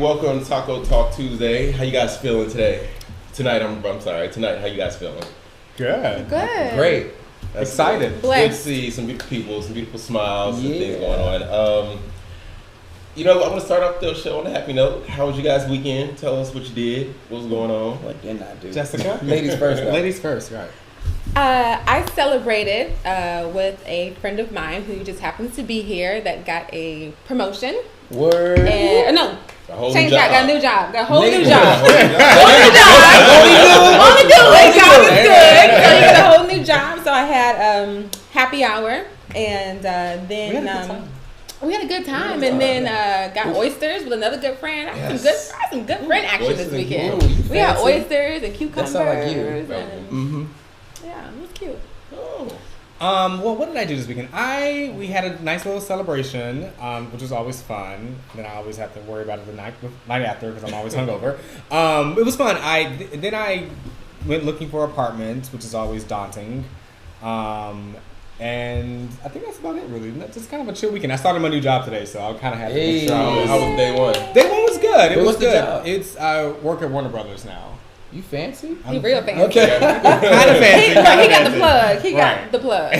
welcome to Taco Talk Tuesday. How you guys feeling today? Tonight, I'm sorry. Tonight, how you guys feeling? Good. Great. That's Excited. Good. Blessed. Good to see some beautiful people, some beautiful smiles, some things going on. You know, I want to start off the show on a happy note. How was you guys' weekend? Tell us what you did. What was going on? What didn't I do? Jessica? Ladies first. Though. Ladies first, right. I celebrated with a friend of mine who just happens to be here that got a promotion. Word. And no, A whole change new that. job. Got a new job. Got a whole Nigga. new job. Only Only do it. God is good. So you got a whole new job. So I had happy hour, and then we had a good time, and then got oysters with another good friend. I had some good friend action Oysters this and weekend. cucumbers. We had Fancy. oysters and cucumbers. sound like you. And, Mm-hmm. yeah, it was cute. Oh. Well, what did I do this weekend? We had a nice little celebration, which was always fun. Then I always have to worry about it the night after because I'm always hungover. It was fun. Then I went looking for apartments, which is always daunting. And I think that's about it, really. Just kind of a chill weekend. I started my new job today, so I kind of had to make sure I How was. was day one? Day one was good. It was What's the good. job? It's I work at Warner Brothers now. You fancy? He real fancy. Okay. Kind of fancy. He got the plug. He got Right. the plug.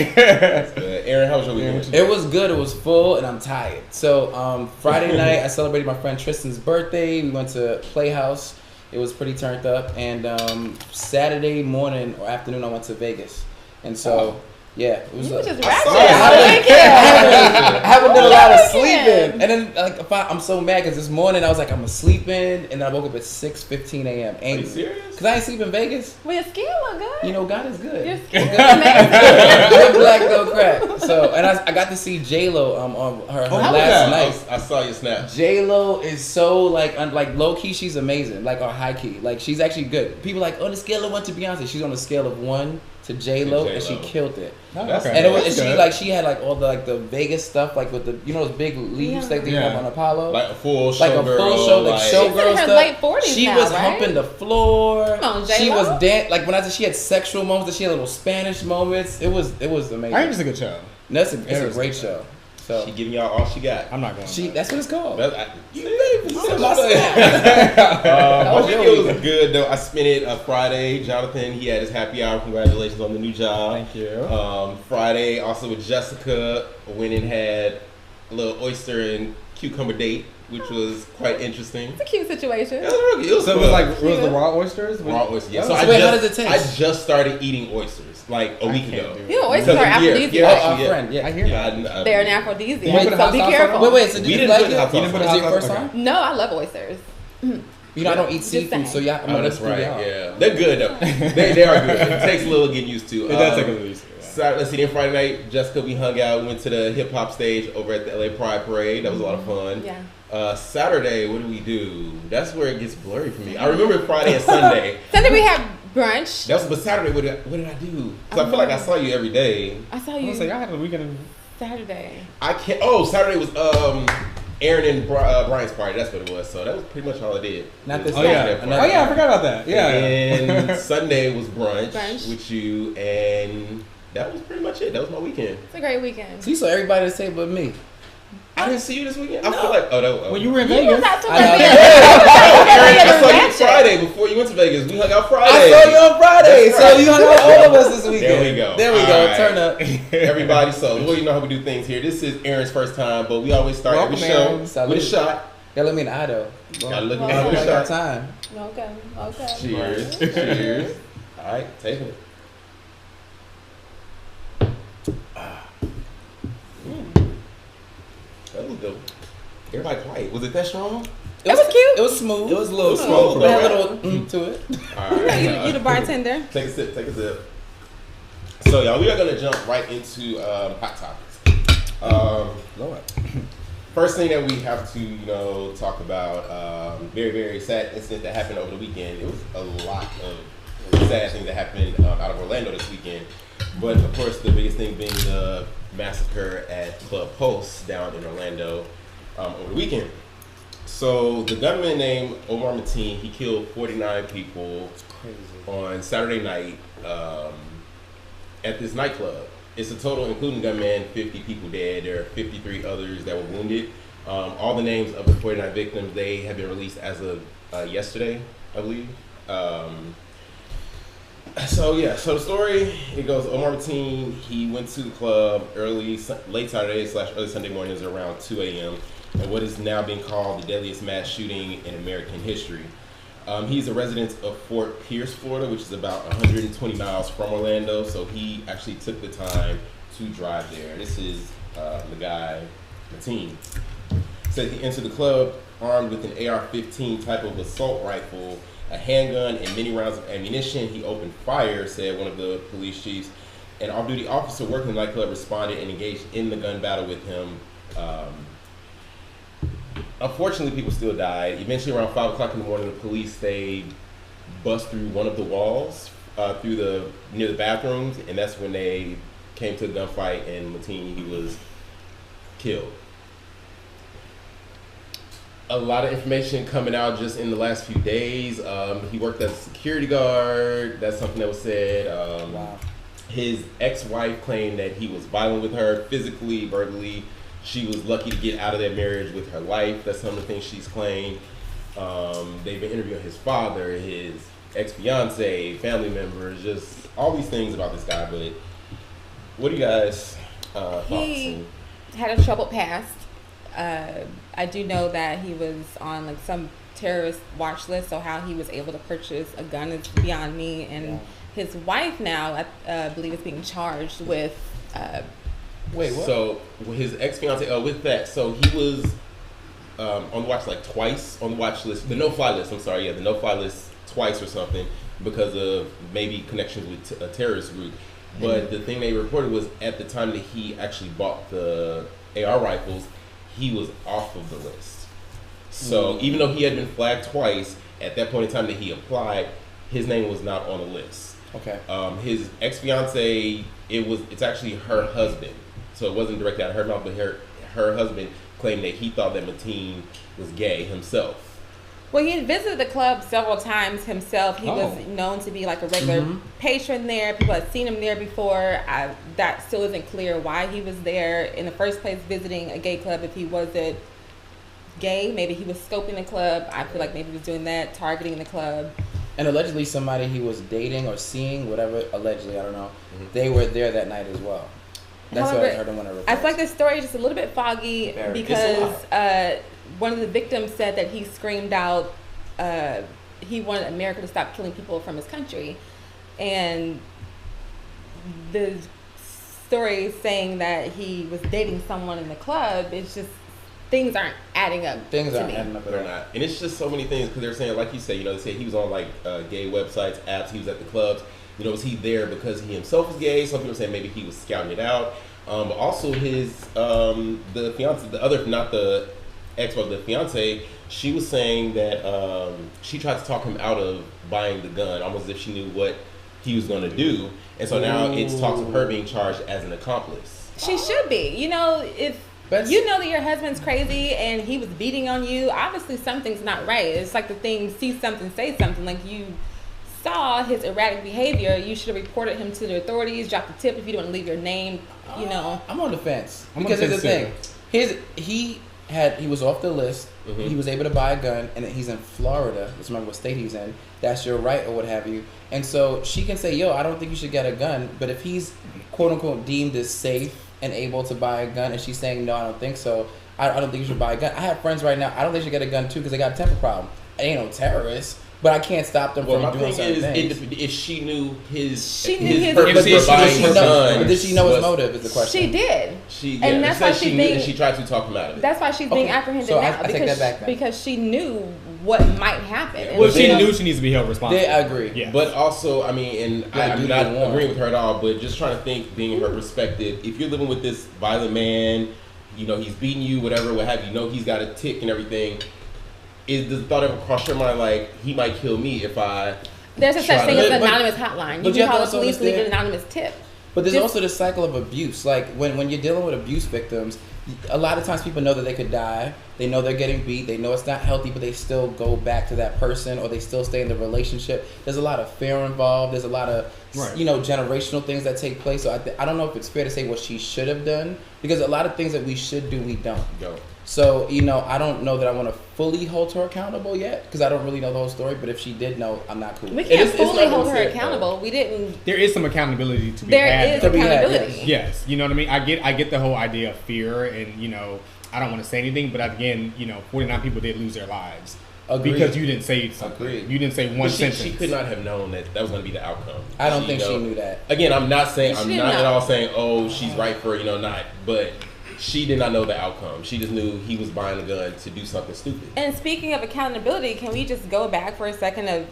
Aaron, how was your weekend? It was good. It was full, and I'm tired. So Friday night, I celebrated my friend Tristan's birthday. We went to Playhouse. It was pretty turned up. And Saturday morning or afternoon, I went to Vegas. And so, yeah, it was. You was just I ratchet. saw all it. weekend. I haven't done a lot of All sleeping, weekend. and then I'm so mad because this morning I was like I'm sleeping, and then I woke up at 6:15 a.m. Are you angry serious? because I ain't sleep in Vegas. Well, your skin look good. You know, God is good. Your skin amazing. Good black don't crack. So, and I got to see J Lo on her how was last that? night. I saw your snap. J Lo is so like low key, she's amazing. Like or high key, like she's actually good. People like on the scale of 1 to Beyonce, she's on the scale of 1 to J Lo, To and she J.Lo. killed it. That's- Okay. And it was That's and she had like all the Vegas stuff, like with the those big leaves Yeah. that they Yeah. have on Apollo. Like a full show Like a full show, like She's showgirl in her stuff. late 40s She now, was right? humping the floor. Come on, She J-Lo. was like when I said she had sexual moments, she had little Spanish moments. It was amazing. I think it's a good show. It's It a was great good. show. So She giving y'all all she got. I'm not going. that's what it's called. You said my How was your weekend was weekend? good though. I spent it Friday. Jonathan, he had his happy hour. Congratulations on the new job. Thank you. Friday, also with Jessica, went and had a little oyster and cucumber date, which was quite interesting. It's a cute situation. It was really, it was So it was fun. like the raw oysters. raw oysters. Yeah. Oh, So so I wait, just, how does it taste? I just started eating oysters like a I week can't ago. do it. You know, oysters So are yeah, aphrodisiac. yeah. Oh, our friend, I yeah. hear Yeah, that. They're an You aphrodisiac, put so hot be sauce on careful. Wait, so did We you didn't like put it? hot sauce You didn't put Was hot it your sauce? first Okay. time? No, I love oysters. You know, I don't eat Just seafood, saying. so yeah, I'm Oh, gonna that's screw right. y'all. Yeah, they're good though. they are good. It takes a little getting used to. It does take a little easier. Let's see. Then Friday night, Jessica, we hung out. Went to the hip hop stage over at the LA Pride Parade. That was a lot of fun. Yeah. Saturday, what do we do? That's where it gets blurry for me. I remember Friday and Sunday. Sunday we had brunch. But Saturday, what did I do? Because I feel like I saw you every day. I saw I you was like, I had a weekend. Saturday. I can't. Oh, Saturday was Aaron and Brian's party. That's what it was. So that was pretty much all I did. Not this Oh yeah. Saturday. Oh yeah. I forgot about that. Yeah. And Sunday was brunch Brunch. with you, and that was pretty much it. That was my weekend. It's a great weekend. So you saw everybody the same but me. I didn't see you this weekend. I feel like When you were in You Vegas. was out to I know. Aaron, I saw you Ratchet. Friday before you went to Vegas. We hung out Friday. I saw you on Friday, That's so right. you hung out with all of us this weekend. There we go. There we All go. right. Turn up. Everybody, so well, you know how we do things here. This is Aaron's first time, but we always start every Welcome, show Aaron. with Salute. a shot. Gotta let me in Ido. Gotta look Well, at I the got shot. time. Okay. Cheers. Cheers. All right, take it. That was dope. Everybody quiet. Was it that strong? It was cute. It was smooth. It was a little Smooth. smooth. It had a little to it. All right. You the bartender. Take a sip. Take a sip. So, y'all, we are gonna jump right into hot topics. Lord. First thing that we have to, talk about, very, very sad incident that happened over the weekend. It was a lot of sad things that happened out of Orlando this weekend. But, of course, the biggest thing being the massacre at Club Pulse down in Orlando over the weekend. So, the gunman named Omar Mateen, he killed 49 people on Saturday night at this nightclub. It's a total, including gunman, 50 people dead. There are 53 others that were wounded. All the names of the 49 victims, they have been released as of yesterday, I believe. So the story, it goes, Omar Mateen, he went to the club late Saturday / early Sunday mornings around 2 a.m. and what is now being called the deadliest mass shooting in American history. He's a resident of Fort Pierce, Florida, which is about 120 miles from Orlando, so he actually took the time to drive there. This is the guy, Mateen. Said he entered the club armed with an AR-15 type of assault rifle, a handgun, and many rounds of ammunition. He opened fire, said one of the police chiefs. An off-duty officer working in the nightclub responded and engaged in the gun battle with him. Unfortunately, people still died. Eventually, around 5 o'clock in the morning, the police, they bust through one of the walls near the bathrooms, and that's when they came to a gunfight, and Mateen, he was killed. A lot of information coming out just in the last few days. He worked as a security guard. That's something that was said. Wow. His ex-wife claimed that he was violent with her, physically, verbally. She was lucky to get out of that marriage with her life. That's some of the things she's claimed. They've been interviewing his father, his ex-fiance, family members, just all these things about this guy. But what do you guys thoughts? He had a troubled past. I do know that he was on like some terrorist watch list, so how he was able to purchase a gun is beyond me. And his wife now, I believe, is being charged with. Wait, what? So his ex-fiance, with that, so he was on the watch like twice on the watch list, the no-fly list. I'm sorry, the no-fly list twice or something because of maybe connections with a terrorist group. But the thing they reported was at the time that he actually bought the AR rifles, he was off of the list. So even though he had been flagged twice, at that point in time that he applied, his name was not on the list. Okay. His ex-fiance, it's actually her husband. So it wasn't directly out of her mouth, but her husband claimed that he thought that Mateen was gay himself. Well, he had visited the club several times himself. He was known to be like a regular patron there. People had seen him there before. That still isn't clear why he was there in the first place visiting a gay club. If he wasn't gay, maybe he was scoping the club. I feel like maybe he was doing that, targeting the club. And allegedly somebody he was dating or seeing, whatever, allegedly, I don't know, they were there that night as well. That's what I heard in one of the reports. I feel like this story is just a little bit foggy because one of the victims said that he screamed out he wanted America to stop killing people from his country. And the story saying that he was dating someone in the club, it's just, things aren't adding up. Things to aren't me. adding up at They're all. not. And it's just so many things because they're saying, like you said, they say he was on like gay websites, apps, he was at the clubs. Was he there because he himself was gay? Some people say maybe he was scouting it out. But also his, the fiance, the other, not the ex-wife, the fiance, she was saying that she tried to talk him out of buying the gun, almost as if she knew what he was going to do. And so now it's talks of her being charged as an accomplice. She should be. If you know that your husband's crazy and he was beating on you, obviously something's not right. It's like the thing, see something, say something. Like you saw his erratic behavior, you should have reported him to the authorities, dropped a tip if you don't want to leave your name, I'm on the fence. I'm because on the here's the thing. He was off the list. He was able to buy a gun, and he's in Florida. Let's remember what state he's in. That's your right, or what have you. And so she can say, "Yo, I don't think you should get a gun." But if he's quote unquote deemed as safe and able to buy a gun, and she's saying, "No, I don't think so. I don't think you should buy a gun." I have friends right now. I don't think you should get a gun too because they got a temper problem. I ain't no terrorist. But I can't stop them from doing certain things. If she knew his But purpose did for buying his gun, did she know his motive is the question. She did. And that's why she knew, and she tried to talk him out of it. That's why she's being apprehended so now. I take that back then. Because she knew what might happen. Yeah. And Well, she knew she needs to be held responsible. I agree. Yeah. But also, I mean, and I'm not warm. agreeing with her at all, but just trying to think, being in her perspective, if you're living with this violent man, he's beating you, whatever, what have you, he's got a tick and everything, is the thought ever cross your mind, like, he might kill me if I... There's a such thing as an anonymous hotline. You can call the police, leave an anonymous tip. But there's also the cycle of abuse. Like, when you're dealing with abuse victims, a lot of times people know that they could die. They know they're getting beat. They know it's not healthy, but they still go back to that person, or they still stay in the relationship. There's a lot of fear involved. There's a lot of, generational things that take place. So I don't know if it's fair to say what she should have done, because a lot of things that we should do, we don't. So, I don't know that I want to fully hold her accountable yet because I don't really know the whole story. But if she did know, I'm not cool. We with it. can't it's fully not hold her unsaid, accountable. We didn't. There is some accountability to be There had. is To be had, accountability. Yes, you know what I mean. I get the whole idea of fear, and I don't want to say anything, but again, 49 people did lose their lives Agreed. because you didn't say something. Agreed. You didn't say one But she sentence. could not have known that was going to be the outcome. I don't think she knew that. Again, I'm not She at didn't know. all saying, oh, she's right for not, but she did not know the outcome. She just knew he was buying a gun to do something stupid. And speaking of accountability, can we just go back for a second of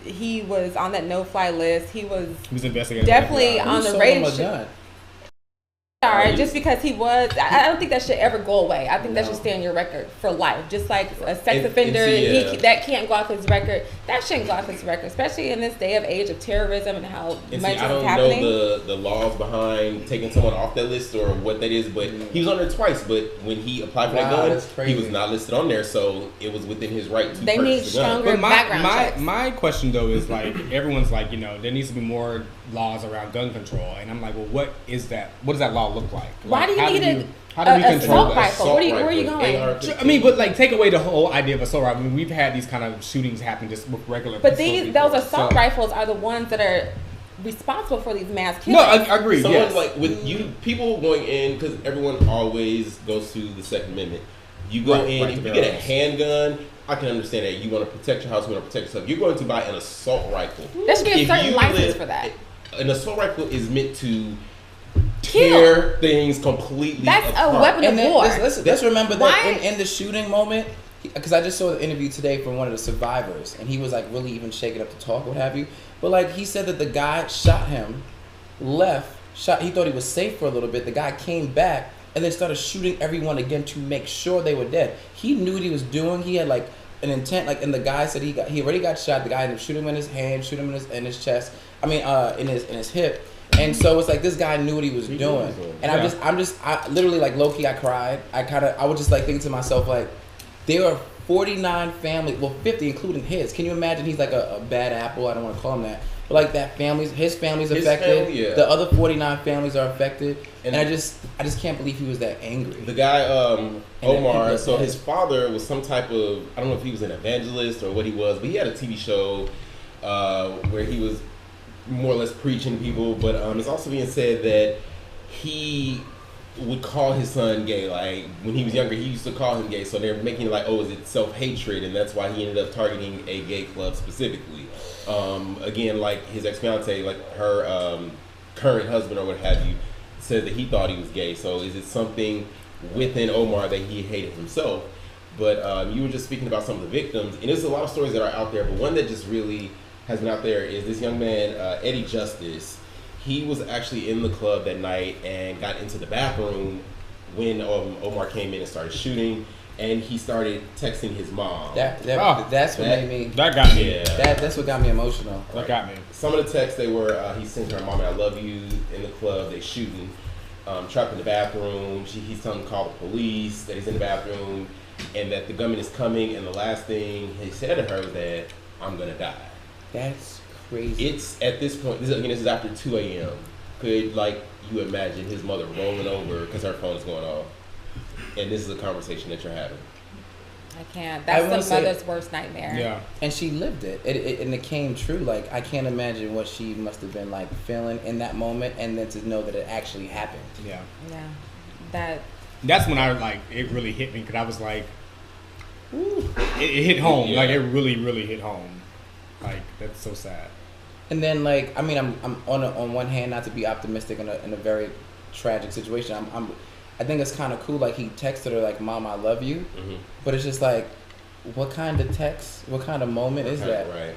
he was on that no-fly list. He was He was investigating. definitely Who on the sold him radio a show. gun? Sorry, just because he was, I don't think that should ever go away. I think that should stay on your record for life. Just like a sex And offender, see, yeah. that can't go off his record. That shouldn't go off his record, especially in this day of age of terrorism and how And much see, is I don't happening. know the laws behind taking someone off that list or what that is, but he was on there twice. But when he applied for Wow, that that's gun, crazy. he was not listed on there, so it was within his right to They need purchase the gun. stronger But background checks. my question though is like everyone's like there needs to be more laws around gun control, and I'm like, well, what is that? What does that law look like? Why do you how need how do we a control assault that? rifle? Where are you going? I mean, but like take away the whole idea of assault rifle. I mean, we've had these kind of shootings happen just with regular. But pistols those before, assault so- rifles are the ones that are responsible for these mass No, killings. I agree. Someone Yes. like with you, people going in because everyone always goes to the Second Amendment. You go Right, in, right if to you bear get a arms. handgun, I can understand that. You want to protect your house, you want to protect yourself. You're going to buy an assault rifle. There should be a If certain you license live- for that. An assault rifle is meant to Kill. tear things completely That's a apart. weapon of And then, war. let's remember Why- that in the shooting moment, because I just saw the interview today from one of the survivors, and he was like really even shaking up to talk, what have you. But like he said that the guy shot him, he thought he was safe for a little bit. The guy came back and then started shooting everyone again to make sure they were dead. He knew what he was doing. He had like an intent. Like, and the guy said he already got shot. The guy ended up shooting him in his hand, shoot him in his chest. I mean, in his hip. And so it's like this guy knew what he was doing. And Yeah. I literally like low key I cried. I was just like thinking to myself like, there are 49 families, well 50 including his. Can you imagine he's like a bad apple? I don't want to call him that. But like his family's His affected. family, yeah. The other 49 families are affected. And And I just can't believe he was that angry. The guy, then Omar, people- so his father was some type of, I don't know if he was an evangelist or what he was, but he had a TV show where he was more or less preaching to people, but it's also being said that he would call his son gay. Like, when he was younger, he used to call him gay, so they're making it like, oh, is it self-hatred, and that's why he ended up targeting a gay club specifically. Again, like his ex-fiance, like her current husband or what have you, said that he thought he was gay. So is it something within Omar that he hated himself? But you were just speaking about some of the victims, and there's a lot of stories that are out there, but one that just really has been out there is this young man, Eddie Justice. He was actually in the club that night and got into the bathroom when Omar came in and started shooting, and he started texting his mom. That's what That- made me. That got me. Yeah. That's what got me emotional. That got me. Some of the texts they were, he sends her, "Mommy, I love you." In the club, they shooting, trapped in the bathroom. He's telling them to call the police, that he's in the bathroom, and that the gunman is coming. And the last thing he said to her was that, "I'm gonna die." That's crazy. It's at this point. This is after 2 a.m. Could you imagine his mother rolling over because her phone is going off, and this is a conversation that you're having? I can't. I That's wanna the say- mother's worst nightmare. Yeah. And she lived it. And it came true. Like, I can't imagine what she must have been like feeling in that moment, and then to know that it actually happened. Yeah. Yeah. That's when it really hit me because I was like, ooh, it hit home. Yeah. Like it really, really hit home. Like that's so sad. And then like, I mean, I'm on one hand not to be optimistic in a very tragic situation. I think it's kind of cool. Like, he texted her like, "Mom, I love you," Mm-hmm. but it's just like, what kind of text? What kind of moment is that? Right.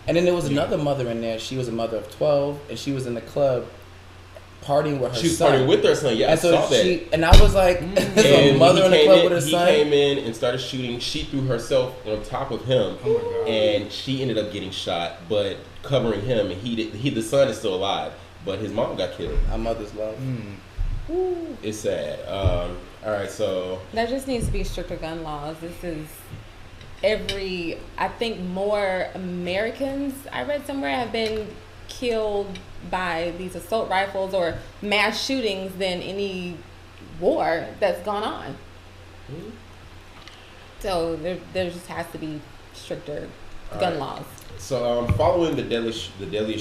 And then there was another mother in there. She was a mother of 12, and she was in the club partying with her She was son. partying with her son. Yeah, And I saw that. and I was like, there's a And mother he in the came club with her he son. came in and started shooting. She threw herself on top of him, Oh my God. and she ended up getting shot, but covering him. And the son is still alive, but his mom got killed. A mother's love. It's sad. All right, so There just needs to be stricter gun laws. This is I think more Americans, I read somewhere, have been killed by these assault rifles or mass shootings than any war that's gone on. So there just has to be stricter gun laws. So, following the deadliest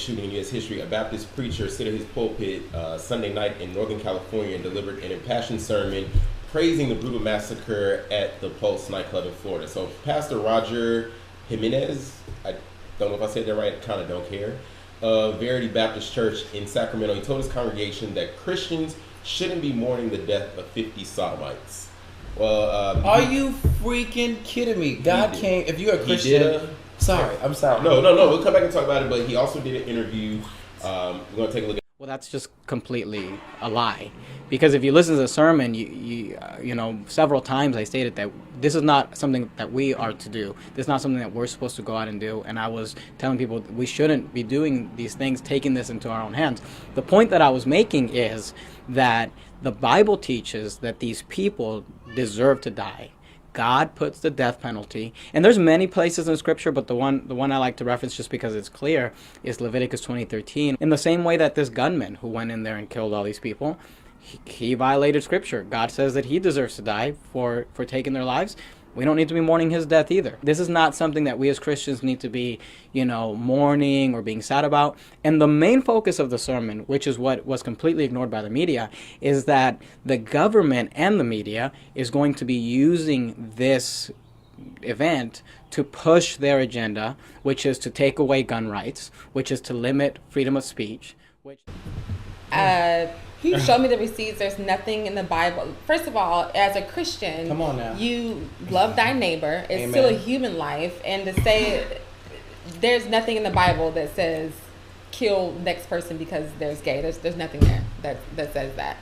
shooting in U.S. history, a Baptist preacher stood at his pulpit Sunday night in Northern California and delivered an impassioned sermon praising the brutal massacre at the Pulse nightclub in Florida. So, Pastor Roger Jimenez, I don't know if I said that right, kind of don't care, of Verity Baptist Church in Sacramento, he told his congregation that Christians shouldn't be mourning the death of 50 sodomites. Well, are you freaking kidding me? God came. If you're a Christian, I'm sorry. No. We'll come back and talk about it. But he also did an interview. We're gonna take a look at. Well, that's just completely a lie, because if you listen to the sermon, you know, several times I stated that this is not something that we are to do. This is not something that we're supposed to go out and do. And I was telling people that we shouldn't be doing these things, taking this into our own hands. The point that I was making is that the Bible teaches that these people deserve to die. God puts the death penalty, and there's many places in Scripture, but the one I like to reference just because it's clear is Leviticus 20:13. In the same way that this gunman who went in there and killed all these people, he violated Scripture. God says that he deserves to die for taking their lives. We don't need to be mourning his death either. This is not something that we as Christians need to be, you know, mourning or being sad about. And the main focus of the sermon, which is what was completely ignored by the media, is that the government and the media is going to be using this event to push their agenda, which is to take away gun rights, which is to limit freedom of speech. He showed me the receipts. There's nothing in the Bible. First of all, as a Christian, come on now, you love thy neighbor. It's Amen. Still a human life, and to say there's nothing in the Bible that says kill next person because there's gay. There's nothing there that says that.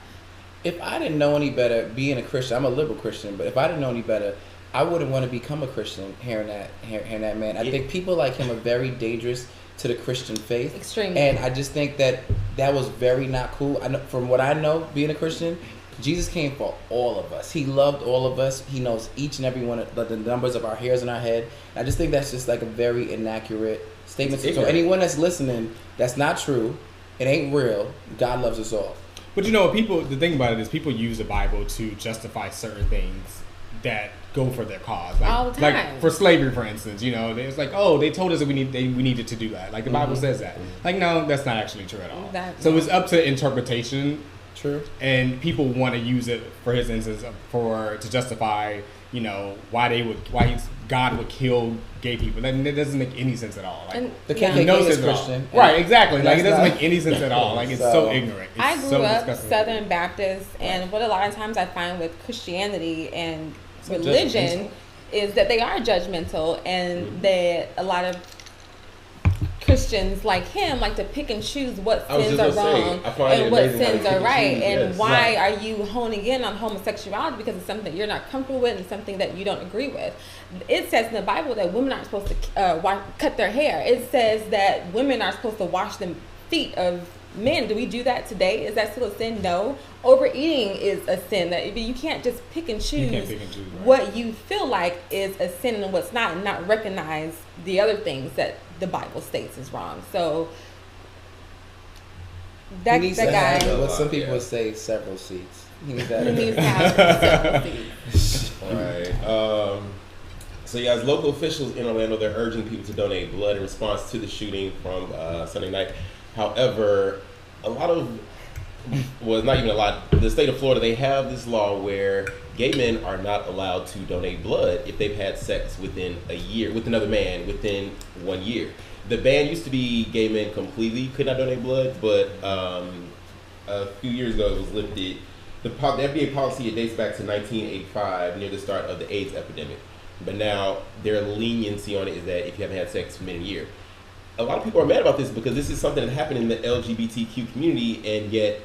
If I didn't know any better, being a Christian, I'm a liberal Christian, but if I didn't know any better, I wouldn't want to become a Christian. Hearing that man, I think people like him are very dangerous to the Christian faith. Extremely. And I just think that was very not cool. I know, from what I know, being a Christian, Jesus came for all of us. He loved all of us. He knows each and every one of the numbers of our hairs in our head. I just think that's just like a very inaccurate statement. So anyone that's listening, that's not true. It ain't real. God loves us all. But you know, the thing about it is people use the Bible to justify certain things that go for their cause. Like, all the time. Like for slavery, for instance, you know, it's like, oh, they told us that we needed to do that. Like the Bible says that. Like, no, that's not actually true at all. So it's up to interpretation. True. And people want to use it, for his instance, to justify, you know, why God would kill gay people. And it doesn't make any sense at all. Like, the KKK is Christian. Right, exactly. Like, it doesn't make any sense at all. Like, it's so ignorant. It's I grew so up disgusting. Southern Baptist, and what a lot of times I find with Christianity and religion is that they are judgmental, and that a lot of Christians like him like to pick and choose what sins are wrong and what sins are right. And why are you honing in on homosexuality? Because it's something that you're not comfortable with and something that you don't agree with. It says in the Bible that women aren't supposed to cut their hair. It says that women are supposed to wash the feet of men. Do we do that today? Is that still a sin? No. Overeating is a sin. That you can't just pick and choose, what you feel like is a sin and what's not, and not recognize the other things that the Bible states is wrong. So that guy, what some people say, several seats. He needs to have several seats. All right. So yeah, as local officials in Orlando, they're urging people to donate blood in response to the shooting from Sunday night. However, not even a lot. The state of Florida, they have this law where gay men are not allowed to donate blood if they've had sex within a year with another man within 1 year. The ban used to be gay men completely could not donate blood, but a few years ago it was lifted. The FDA policy, it dates back to 1985, near the start of the AIDS epidemic. But now their leniency on it is that if you haven't had sex within a year. A lot of people are mad about this because this is something that happened in the LGBTQ community, and yet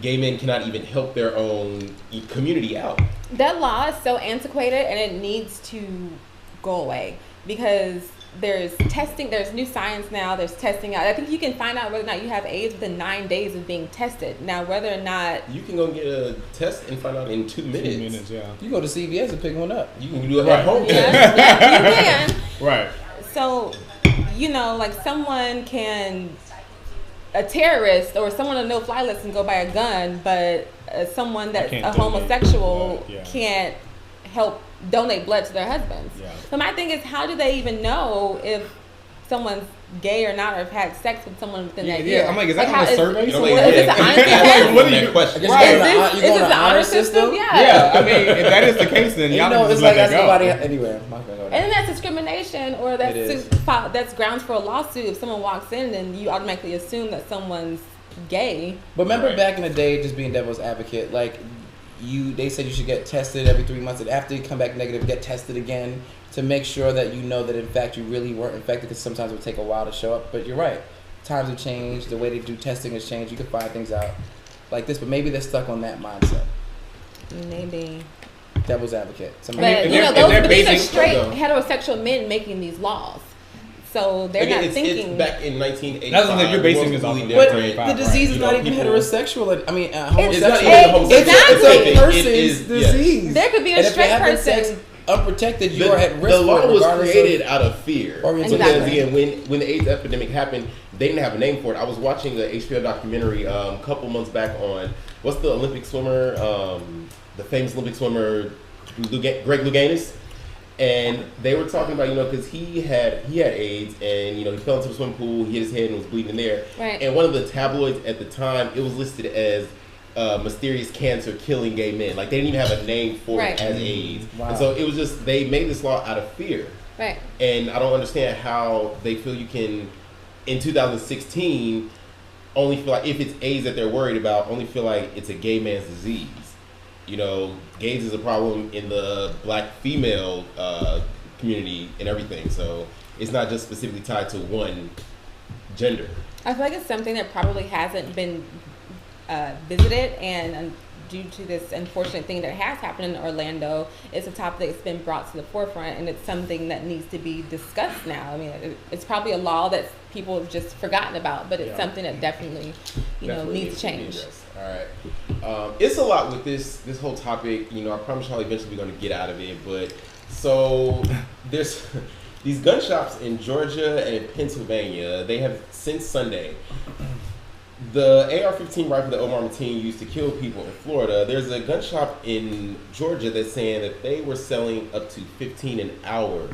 gay men cannot even help their own community out. That law is so antiquated, and it needs to go away because there's testing. There's new science now. There's testing out. I think you can find out whether or not you have AIDS within 9 days of being tested. Now, whether or not you can go get a test and find out in 2 minutes. 2 minutes, yeah. You go to CVS and pick one up. You can do it at home. Yeah, you can. Right. So, you know, like someone can a terrorist or someone on a no-fly list can go buy a gun, but someone that's can't a donate homosexual blood, yeah. can't help donate blood to their husbands. Yeah. So my thing is, how do they even know if someone's gay or not, or have had sex with someone within that year? I'm like, is that how on a survey? You know, somewhere? like, Is this an honesty yeah, test? what do you- that question? Just Right. go to Is you this go to the honor system? Yeah, I mean, if that is the case, then And y'all you know, can it's just like let that's that go. nobody anywhere. I'm not gonna go there. And that's discrimination, or It is. that's grounds for a lawsuit. If someone walks in, then you automatically assume that someone's gay. But remember Right. back in the day, just being devil's advocate, like they said you should get tested every 3 months, and after you come back negative, get tested again to make sure that you know that in fact you really weren't infected. Because sometimes it would take a while to show up. But you're right, times have changed. The way they do testing has changed. You can find things out like this, but maybe they're stuck on that mindset. Maybe. Devil's advocate. But if you know, they're these are basing- straight no. heterosexual men making these laws, so they're Again, not it's thinking. back in 1985. That's what you're basing this it was off of. completely But different. the disease is You not know, even people- heterosexual. I mean, It's not homosexual. even homosexual. It's a It person's is, yes. disease. There could be a And if straight you're having person. sex unprotected, you are at risk. The law for it, was regardless created of out of fear. orientation. Because Exactly. again, when the AIDS epidemic happened, they didn't have a name for it. I was watching the HBO documentary a couple months back on what's the Olympic swimmer, the famous Olympic swimmer Greg Louganis, and they were talking about because he had AIDS and he fell into the swimming pool, he hit his head and was bleeding there. Right. And one of the tabloids at the time, it was listed as mysterious cancer killing gay men. Like they didn't even have a name for Right. it as AIDS. Wow. And so it was just they made this law out of fear. Right. And I don't understand how they feel you can, in 2016, only feel like if it's AIDS that they're worried about, only feel like it's a gay man's disease. AIDS is a problem in the black female community and everything. So it's not just specifically tied to one gender. I feel like it's something that probably hasn't been visited, and due to this unfortunate thing that has happened in Orlando, it's a topic that's been brought to the forefront, and it's something that needs to be discussed now. I mean, it's probably a law that people have just forgotten about, but it's something that definitely, Definitely needs to be change. addressed. All right. It's a lot with this whole topic. I promise y'all eventually we're going to get out of it. But so there's these gun shops in Georgia and in Pennsylvania. They have since Sunday. The AR-15 rifle that Omar Mateen used to kill people in Florida. There's a gun shop in Georgia that's saying that they were selling up to $15 an hour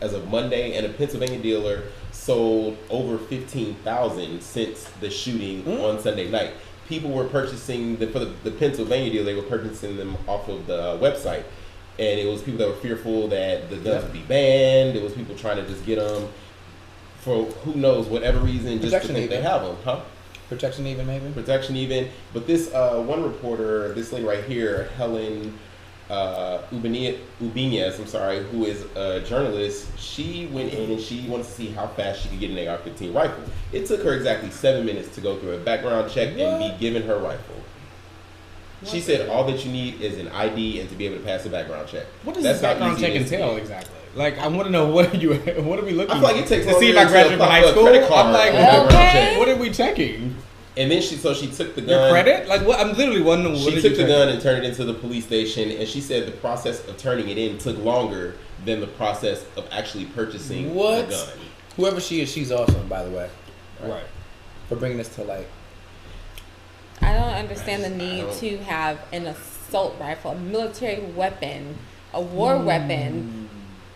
as of Monday, and a Pennsylvania dealer sold over 15,000 since the shooting on Sunday night. People were purchasing for the Pennsylvania deal. They were purchasing them off of the website, and it was people that were fearful that the guns would be banned. It was people trying to just get them for who knows whatever reason, just to Protection think they even. have them, huh? protection even maybe. Protection even. But this one reporter, this lady right here, Helen Ubinez, I'm sorry, who is a journalist, she went in and she wanted to see how fast she could get an AR-15 rifle. It took her exactly 7 minutes to go through a background check and be given her rifle. She said all that you need is an ID and to be able to pass a background check. What does That's this how background easy check it is to entail get. exactly? Like, I want to know what are we looking? I feel like it takes to see if longer I to graduated from apply high for a school. credit card I'm like, or a background check. what are we checking? And then she took the gun. Your credit? Like, what? I'm literally wondering. She took the gun and turned it into the police station, and she said the process of turning it in took longer than the process of actually purchasing What? the gun. Whoever she is, she's awesome, by the way, Right. for bringing this to light. I don't understand the need don't- to have an assault rifle, a military weapon, a war weapon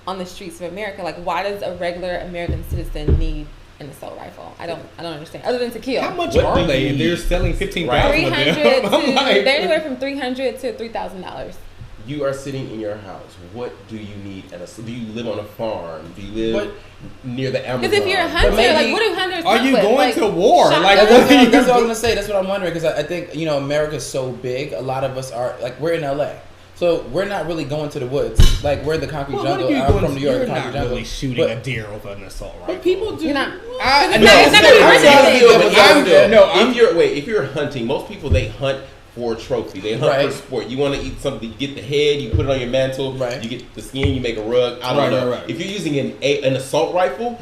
on the streets of America. Like, why does a regular American citizen need an assault rifle? I don't understand. Other than to kill. How much What are do they? you They're need? selling 15,000 of 300 them. to I'm like, they're anywhere from $300 to $3,000. You are sitting in your house. What do you need? Do you live on a farm? Do you live near the Amazon? Because if you're a hunter, maybe- like, what do hunters Are hunt you with? going Like, to war? shotguns? Like, That's what what, are you that's what I was doing? gonna say. That's what I'm wondering because I think America's so big. A lot of us are like we're in LA, so we're not really going to the woods. Like we're in the concrete Well, what jungle. are you I'm doing? from New York, You're the concrete not jungle. really shooting But- a deer with an assault rifle. But people do. You're not. I, It's no, not- it's not gonna hurt anything. If you're hunting, most people they hunt for a trophy. They hunt Right. for sport. You want to eat something, you get the head, you put it on your mantle. Right. You get the skin, you make a rug. I don't know. Right. If you're using an assault rifle,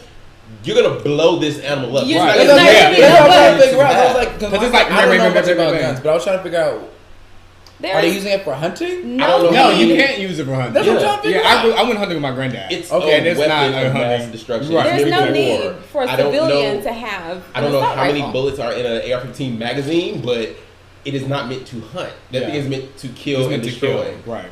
you're gonna blow this animal up. You're Right. not That's what gonna I'm be trying to able to figure out. I was have. like, 'Cause it's like I don't know bang, much bang, about bang, guns, but I was trying to figure out Are they using it for hunting? I don't know No, how you many- can't use it for hunting. That's what I'm trying to figure Yeah, out. I went hunting with my granddad. It's okay, a it's not weapon a of mass hunting. destruction. Right. It's There's no nuclear need war. for a I don't civilian know- to have. I don't an know assault how many rifle. bullets are in an AR-15 magazine, but it is not meant to hunt. That Yeah. thing is meant to kill It's and meant to kill. destroy. Right.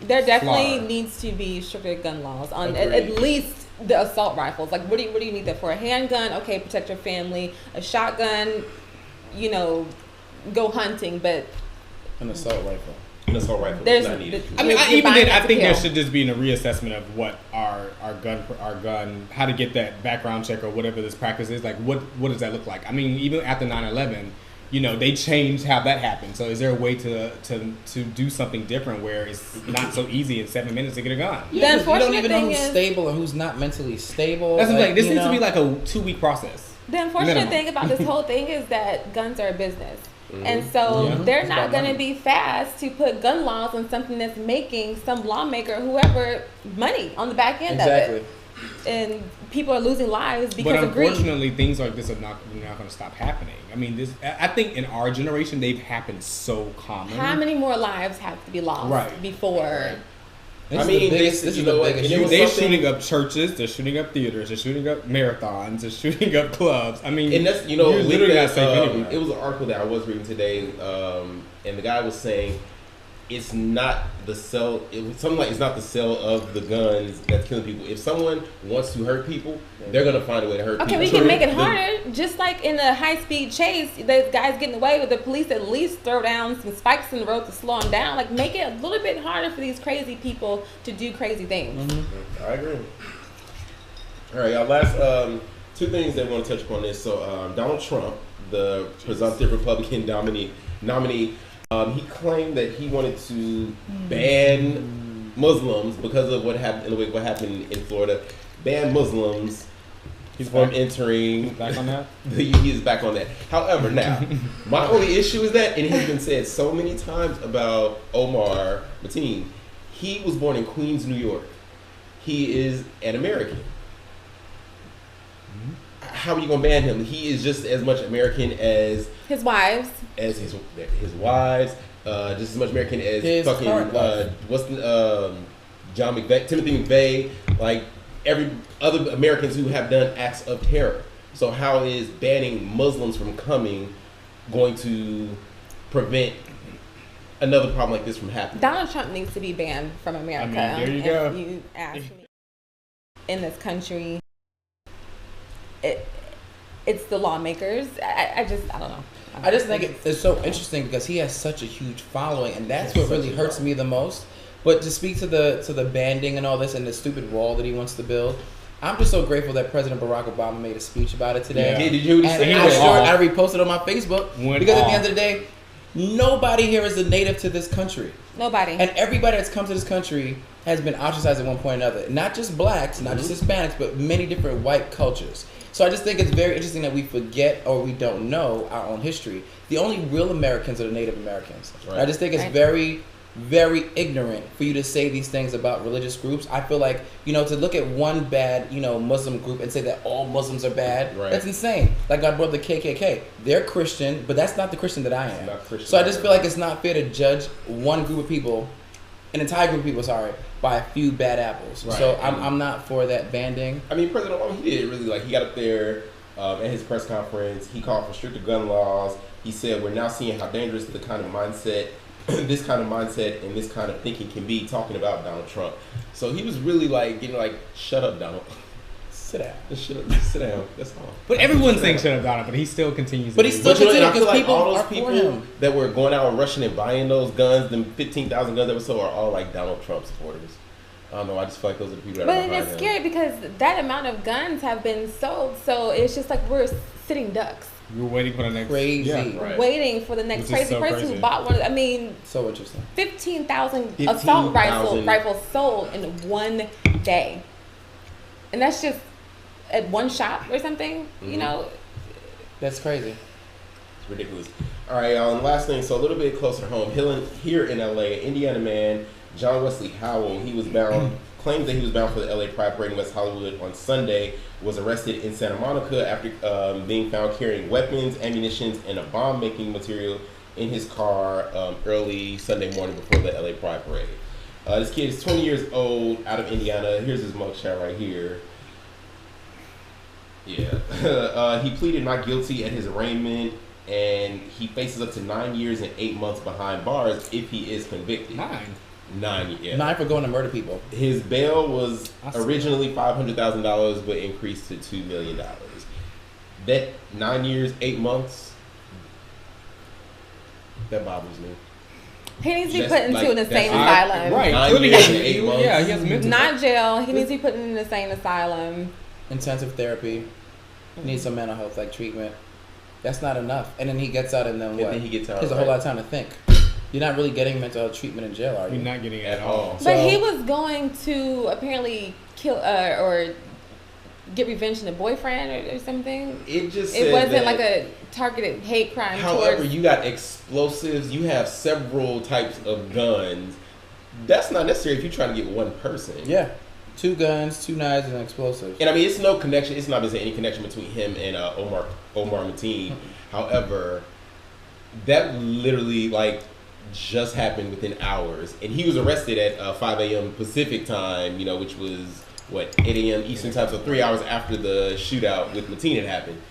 There definitely Slaughter. needs to be stricter gun laws on Agreed. at least the assault rifles. Like, what do you need that for? A handgun, okay, protect your family. A shotgun, you know, go hunting. But An assault rifle. An assault rifle there's is not needed. I mean, You're even buying then, it I to think there kill. should just be a reassessment of what our gun, how to get that background check or whatever this practice is. Like, what does that look like? I mean, even after 9/11, you know, they changed how that happened. So, is there a way to do something different where it's not so easy in 7 minutes to get a gun? The 'cause you unfortunate don't even know thing who's is- stable and who's not mentally stable. That's what I'm saying. This you needs to know? be like a 2-week process. the unfortunate minimum. thing about this whole thing is that guns are a business. And so Yeah. they're It's not about going to money. be fast to put gun laws on something that's making some lawmaker, whoever, money on the back end Exactly. of it. And people are losing lives because But of greed. unfortunately, things like this are not going to stop happening. I mean, I think in our generation, they've happened so common. How many more lives have to be lost Right. before? This I is mean, the biggest. this- This you is know the what, biggest. and it was They're something- shooting up churches. They're shooting up theaters. They're shooting up marathons. They're shooting up clubs. I mean, And that's, you know, you're with literally that, not safe anywhere. it was an article that I was reading today, and the guy was saying it's not the sell. It was something like it's not the sale of the guns that's killing people. If someone wants to hurt people, they're gonna find a way to hurt Okay, people. we can make it The- harder. Just like in a high-speed chase, the guys getting away with the police at least throw down some spikes in the road to slow them down. Like, make it a little bit harder for these crazy people to do crazy things. I agree. All right, y'all. Last two things that I want to touch upon this. So Donald Trump, the presumptive Republican nominee, he claimed that he wanted to ban Muslims because of what happened in Florida. Ban Muslims from back. entering. Back on that. He is back on that. However, now my only issue is that, and he's been said so many times about Omar Mateen, he was born in Queens, New York. He is an American. How are you gonna ban him? He is just as much American as His wives. his wives, just as much American as His fucking current wife. what's the John McVeigh, Timothy McVeigh, like every other Americans who have done acts of terror. So how is banning Muslims from coming going to prevent another problem like this from happening? Donald Trump needs to be banned from America. I mean, there you if go. You ask me. In this country, it's the lawmakers. I don't know. I just think it's so interesting because he has such a huge following, and that's what really hurts me the most. But to speak to the banding and all this and the stupid wall that he wants to build, I'm just so grateful that President Barack Obama made a speech about it today. Yeah. Did you hear what he And said? He I went off. reposted on my Facebook Went because at the off. end of the day, nobody here is a native to this country. Nobody. And everybody that's come to this country has been ostracized at one point or another. Not just blacks, not just Hispanics, but many different white cultures. So I just think it's very interesting that we forget or we don't know our own history. The only real Americans are the Native Americans. Right. I just think it's Right. very, very ignorant for you to say these things about religious groups. I feel like, to look at one bad, Muslim group and say that all Muslims are bad, Right. that's insane. Like I brought the KKK. They're Christian, but that's not the Christian that I am. not Christian So I just either. feel like it's not fair to judge one group of people, an entire group of people, by a few bad apples. Right. So I'm not for that banding. I mean, President Obama, he did really, he got up there at his press conference. He called for stricter gun laws. He said, we're now seeing how dangerous the kind of mindset, this kind of mindset and this kind of thinking can be, talking about Donald Trump. So he was really getting shut up, Donald. Sit down. Just sit down. That's all. But everyone's saying shut up, Donald, but he still continues. But to he's do still it. And I Because feel like people all those are for people him. that were going out and rushing and buying those guns, them 15,000 guns that were sold, are all Donald Trump supporters. I don't know. I just feel like those are the people that But are behind it's him. scary because that amount of guns have been sold. So it's just like we're sitting ducks, We're waiting for the next Crazy. Yeah. Right. waiting for the next Which is crazy so person crazy. who bought one. I mean, So interesting. 15,000 15,000 assault rifles sold in one day, and that's just at one shop or something. Mm-hmm. That's crazy. It's ridiculous. All right, y'all. And the last thing, so a little bit closer home, here in LA, Indiana man John Wesley Howell, claims that he was bound for the LA Pride Parade in West Hollywood on Sunday, was arrested in Santa Monica after being found carrying weapons, ammunition, and a bomb-making material in his car early Sunday morning before the LA Pride Parade. This kid is 20 years old, out of Indiana. Here's his mugshot right here. Yeah. He pleaded not guilty at his arraignment, and he faces up to 9 years and 8 months behind bars if he is convicted. 9, yeah. 9 for going to murder people. His bail was originally $500,000, but increased to $2 million. That 9 years, 8 months, that bothers me. He needs to be Just put into like an insane that. asylum. Right. 9 Clearly years he and has- 8 months. Yeah, he has mental. Not jail. He needs to be put in an insane asylum. Intensive therapy. Needs some mental health like treatment. That's not enough. And then he gets out and then what? then he gets out, He has a right. whole lot of time to think. You're not really getting mental health treatment in jail, are you? You're not getting it At at all. all. But So- he was going to apparently kill or get revenge on the boyfriend or something. It just It said wasn't that, like a targeted hate crime. however, towards, you got explosives. You have several types of guns. That's not necessary if you're trying to get one person. Yeah. 2 guns, 2 knives, and explosives. And I mean, it's no connection. It's not been any connection between him and Omar Mateen. However, that literally just happened within hours, and he was arrested at 5 a.m. Pacific time. You know, which was what 8 a.m. Eastern time, so 3 hours after the shootout with Mateen had happened.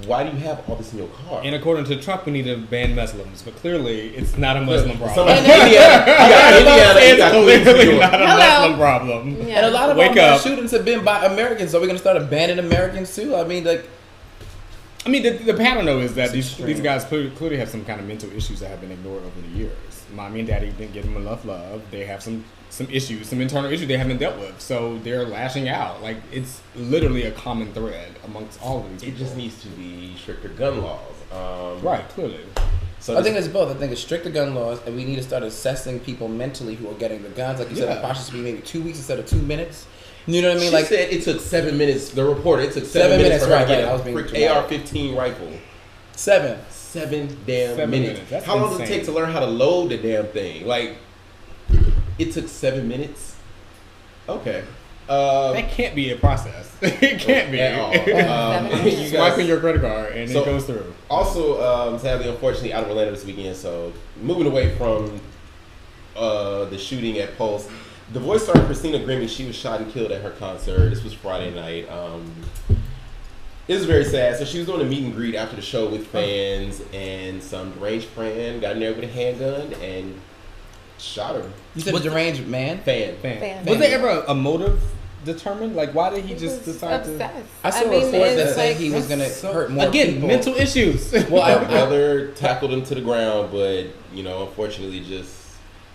Why do you have all this in your car? And according to Trump, we need to ban Muslims, but clearly it's not a Muslim problem. Somebody- Indiana, you got Indiana, you It's got Queens, New clearly York. not a Hello. Muslim problem. Yeah. And a lot of Wake all up. shootings have been by Americans, so we're going to start abandoning Americans too? I mean, like, I mean, the pattern though is that It's these extreme. guys clearly have some kind of mental issues that have been ignored over the years. Mommy and daddy didn't give them enough love. They have some issues, some internal issues they haven't dealt with. So they're lashing out. Like, it's literally a common thread amongst all of these It people. just needs to be stricter gun laws. Right, clearly. So I think it's both. I think it's stricter gun laws, and we need to start assessing people mentally who are getting the guns. Like you said, Yeah. the process should be maybe 2 weeks instead of 2 minutes. You know what I mean? she Like, said it took 7 minutes. The reporter, it took 7 7 minutes minutes, for her right, to get right. I was a being frick dramatic. AR-15 rifle. 7. 7 damn 7 minutes. minutes. That's How long does it insane. take to learn how to load the damn thing? Like, it took 7 minutes. Okay. That can't be a process. It can't be. At all. You Swiping guys, your credit card and So- it goes through. also, sadly, unfortunately, out of Orlando this weekend. So moving away from the shooting at Pulse, the voice star Christina Grimmie, she was shot and killed at her concert. This was Friday night. It was very sad. So she was doing a meet and greet after the show with fans, and some deranged friend got in there with a handgun and shot her. You said a deranged man? Fan. Fan. Was there ever a motive determined? Like, why did he He just was decide to? obsessed. I saw a mean, report that it's said like- he was going to So- hurt more Again, people. mental issues. Well, Her brother tackled him to the ground, but unfortunately, just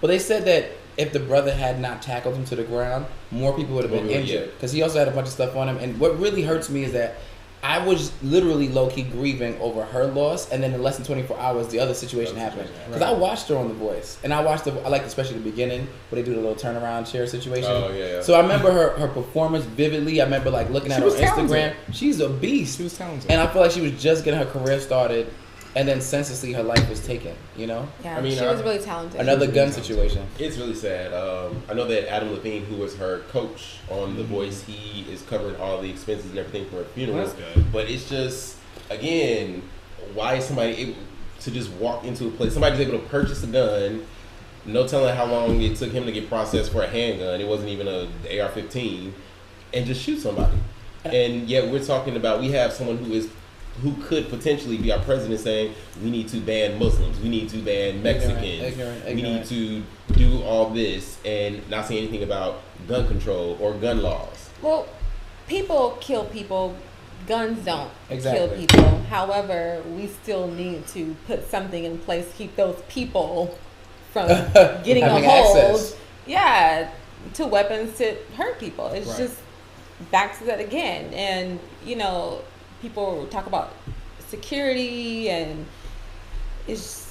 Well, they said that if the brother had not tackled him to the ground, more people would have been Well, yeah. injured. Because he also had a bunch of stuff on him. And what really hurts me is that I was literally low-key grieving over her loss, and then in less than 24 hours, the other situation happened. Because I watched her on The Voice, and I liked especially the beginning, where they do the little turnaround chair situation. Oh, yeah. So I remember her performance vividly. I remember looking at She her on was talented. Instagram. She's a beast. She was talented. And I feel like she was just getting her career started, and then senselessly her life was taken, Yeah, I mean, she was really talented. Another gun situation. it's really sad. I know that Adam Levine, who was her coach on The Voice, he is covering all the expenses and everything for her funeral. That's good. But it's just, again, why is somebody able to just walk into a place? Somebody's able to purchase a gun, no telling how long it took him to get processed for a handgun. It wasn't even a AR-15, and just shoot somebody. And yet we're talking about, we have someone who could potentially be our president saying we need to ban Muslims, we need to ban Mexicans, Ignorant. we need to do all this, and not say anything about gun control or gun laws. Well, people kill people. Guns don't Exactly. kill people. However, we still need to put something in place to keep those people from getting a Having hold. access. Yeah, to weapons to hurt people. It's Right. just back to that again. And people talk about security, and it's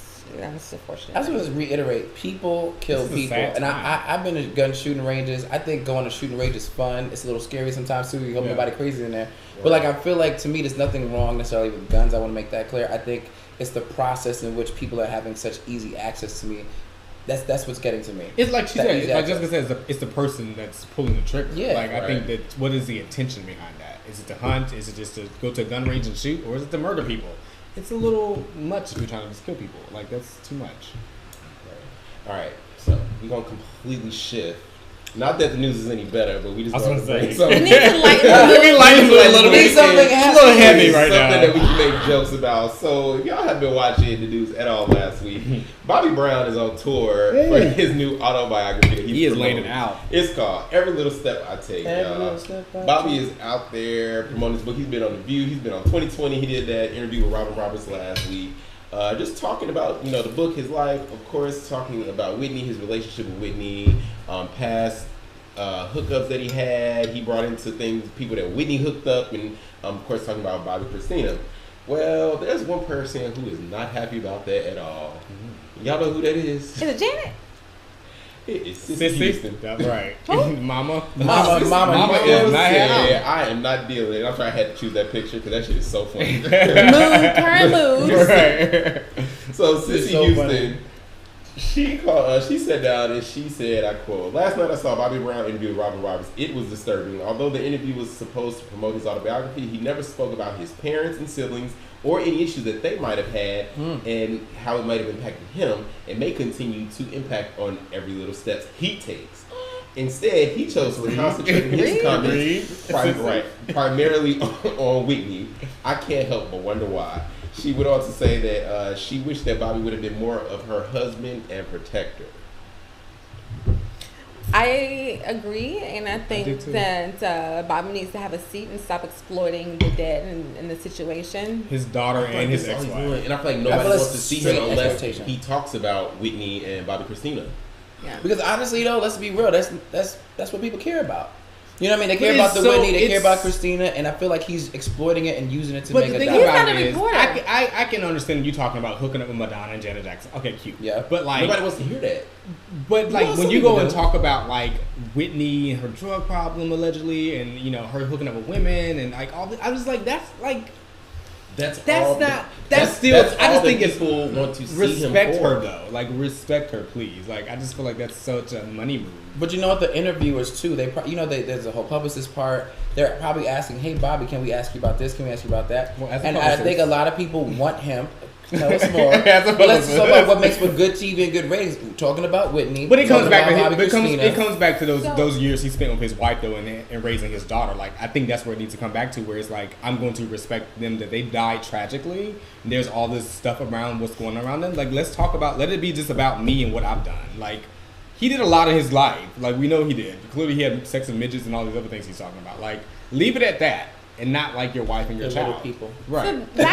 unfortunate. I just want to reiterate: people kill This is a people, sad and time. I've been to gun shooting ranges. I think going to shooting range is fun. It's a little scary sometimes too. You hope Yeah. nobody crazy in there. But I feel like to me, there's nothing wrong necessarily with guns. I want to make that clear. I think it's the process in which people are having such easy access to me. That's what's getting to me. It's like she That said. easy Like access. Jessica said, it's the person that's pulling the trigger. Yeah. Like I think Right. that what is the intention behind that? Is it to hunt? Is it just to go to a gun range and shoot, or is it to murder people? it's a little much if you're trying to just kill people. Like, that's too much. All right, so we're gonna completely shift. Not that the news is any better, but we just I was want gonna to bring say. something. We need to lighten the Let me mood. lighten it a little We need bit. something It's a little heavy right now. Something that we can make jokes about. So if y'all have been watching the news at all last week, Bobby Brown is on tour for his new autobiography that he's He is laying promoting. it out. It's called Every Little Step I Take. Every y'all. Little Step I Bobby is out there promoting his book. He's been on The View. He's been on 2020. He did that interview with Robin Roberts last week. Just talking about, the book, his life, of course, talking about Whitney, his relationship with Whitney, past hookups that he had. He brought into things, people that Whitney hooked up, and of course talking about Bobby Christina. Well, there's one person who is not happy about that at all. Y'all know who that is? Is it Janet? It is Sissy Houston. That's right. Mama. Mama is is not not happy. I am not dealing. I'm sorry I had to choose that picture because that shit is so funny. Mood, current moods. Right. So It's Sissy so Houston, funny. she called. She sat down and she said, I quote, "Last night I saw Bobby Brown interview with Robin Roberts. It was disturbing. Although the interview was supposed to promote his autobiography, he never spoke about his parents and siblings or any issues that they might have had and how it might have impacted him and may continue to impact on every little steps he takes. Instead, he chose to concentrate his comments primarily on Whitney. I can't help but wonder why." She went on to say that she wished that Bobby would have been more of her husband and protector. I agree, and I do think too. that Bobby needs to have a seat and stop exploiting the dead in the situation. His daughter and his That's all he's ex-wife. doing. And I feel like I nobody feel wants it's to see straight him unless exploitation. he talks about Whitney and Bobby Christina. Yeah. Because honestly, though, let's be real. That's what people care about. You know what I mean? They care But about it's the so- Whitney. They care it's- about Christina, and I feel like he's exploiting it and using it to But make the a thing dollar. He's not about a it is, reporter. I can understand you talking about hooking up with Madonna and Janet Jackson. Okay, cute. Yeah. But like, Nobody wants to hear that. but like Well, when some you go people and do. talk about like Whitney and her drug problem allegedly, and her hooking up with women and like all, I was like, that's like. That's all not. That's still. I all just that think it's people want to see respect him her for. though. Like respect her, please. Like I just feel like that's such a money move. But you know what? The interviewers too. There's a whole publicist part. They're probably asking, "Hey, Bobby, can we ask you about this? Can we ask you about that?" Well, as a and I publicist- think a lot of people want him. Tell us more. As a But let's talk publicist. about what makes for good TV and good ratings. We're talking about Whitney. But it comes talking back to about him, Bobby it comes Christina. back to So- those years he spent with his wife though and raising his daughter. Like I think that's where it needs to come back to, where it's like I'm going to respect them that they died tragically. And there's all this stuff around what's going on around them. Like let's talk about, let it be just about me and what I've done. Like he did a lot in his life. Like we know he did. Clearly he had sex with midgets and all these other things he's talking about. Like leave it at that. And not like your wife and your They're child. little people. Right. So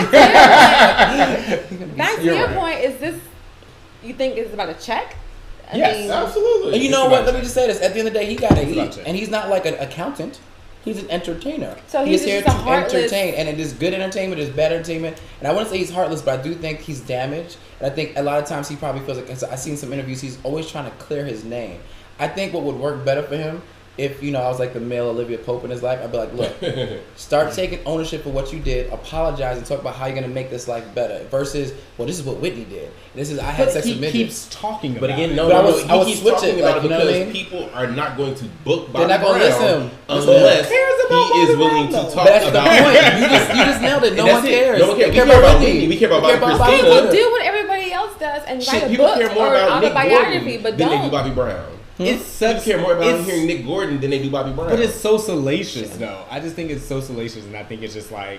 back to You're your right. point, is this, you think it's about a check? I Yes, mean, Absolutely. And you It's know about what? Let me just say this. At the end of the day, he got to It's about eat. check. And he's not like an accountant. He's an entertainer. So he's he's here just to a heartless- entertain. And it is good entertainment. It is bad entertainment. And I wouldn't say he's heartless, but I do think he's damaged. And I think a lot of times he probably feels like, I've seen some interviews, he's always trying to clear his name. I think what would work better for him, if, I was like the male Olivia Pope in his life, I'd be like, look, start taking ownership of what you did, apologize, and talk about how you're going to make this life better. Versus, well, this is what Whitney did. This is, I had But sex he with midgets. keeps talking about But again, it. no, But I no, was- no. I would He keeps switch talking it, about like, it you know what I because mean? people are not going to book Bobby They're not gonna Brown listen. unless Who cares about he is Bobby willing Brown, to though? talk But that's the about point. You just nailed it. No And one that's it. cares. No one cares. We We care about Whitney. We care about Bobby Christina. people do what everybody else does and Shit, write a people book care more or about Nick autobiography, Gordon but than they do don't. Bobby Brown. It's People such, care more about it's- hearing Nick Gordon than they do Bobby Brown. But it's so salacious, though. I just think it's so salacious, and I think it's just like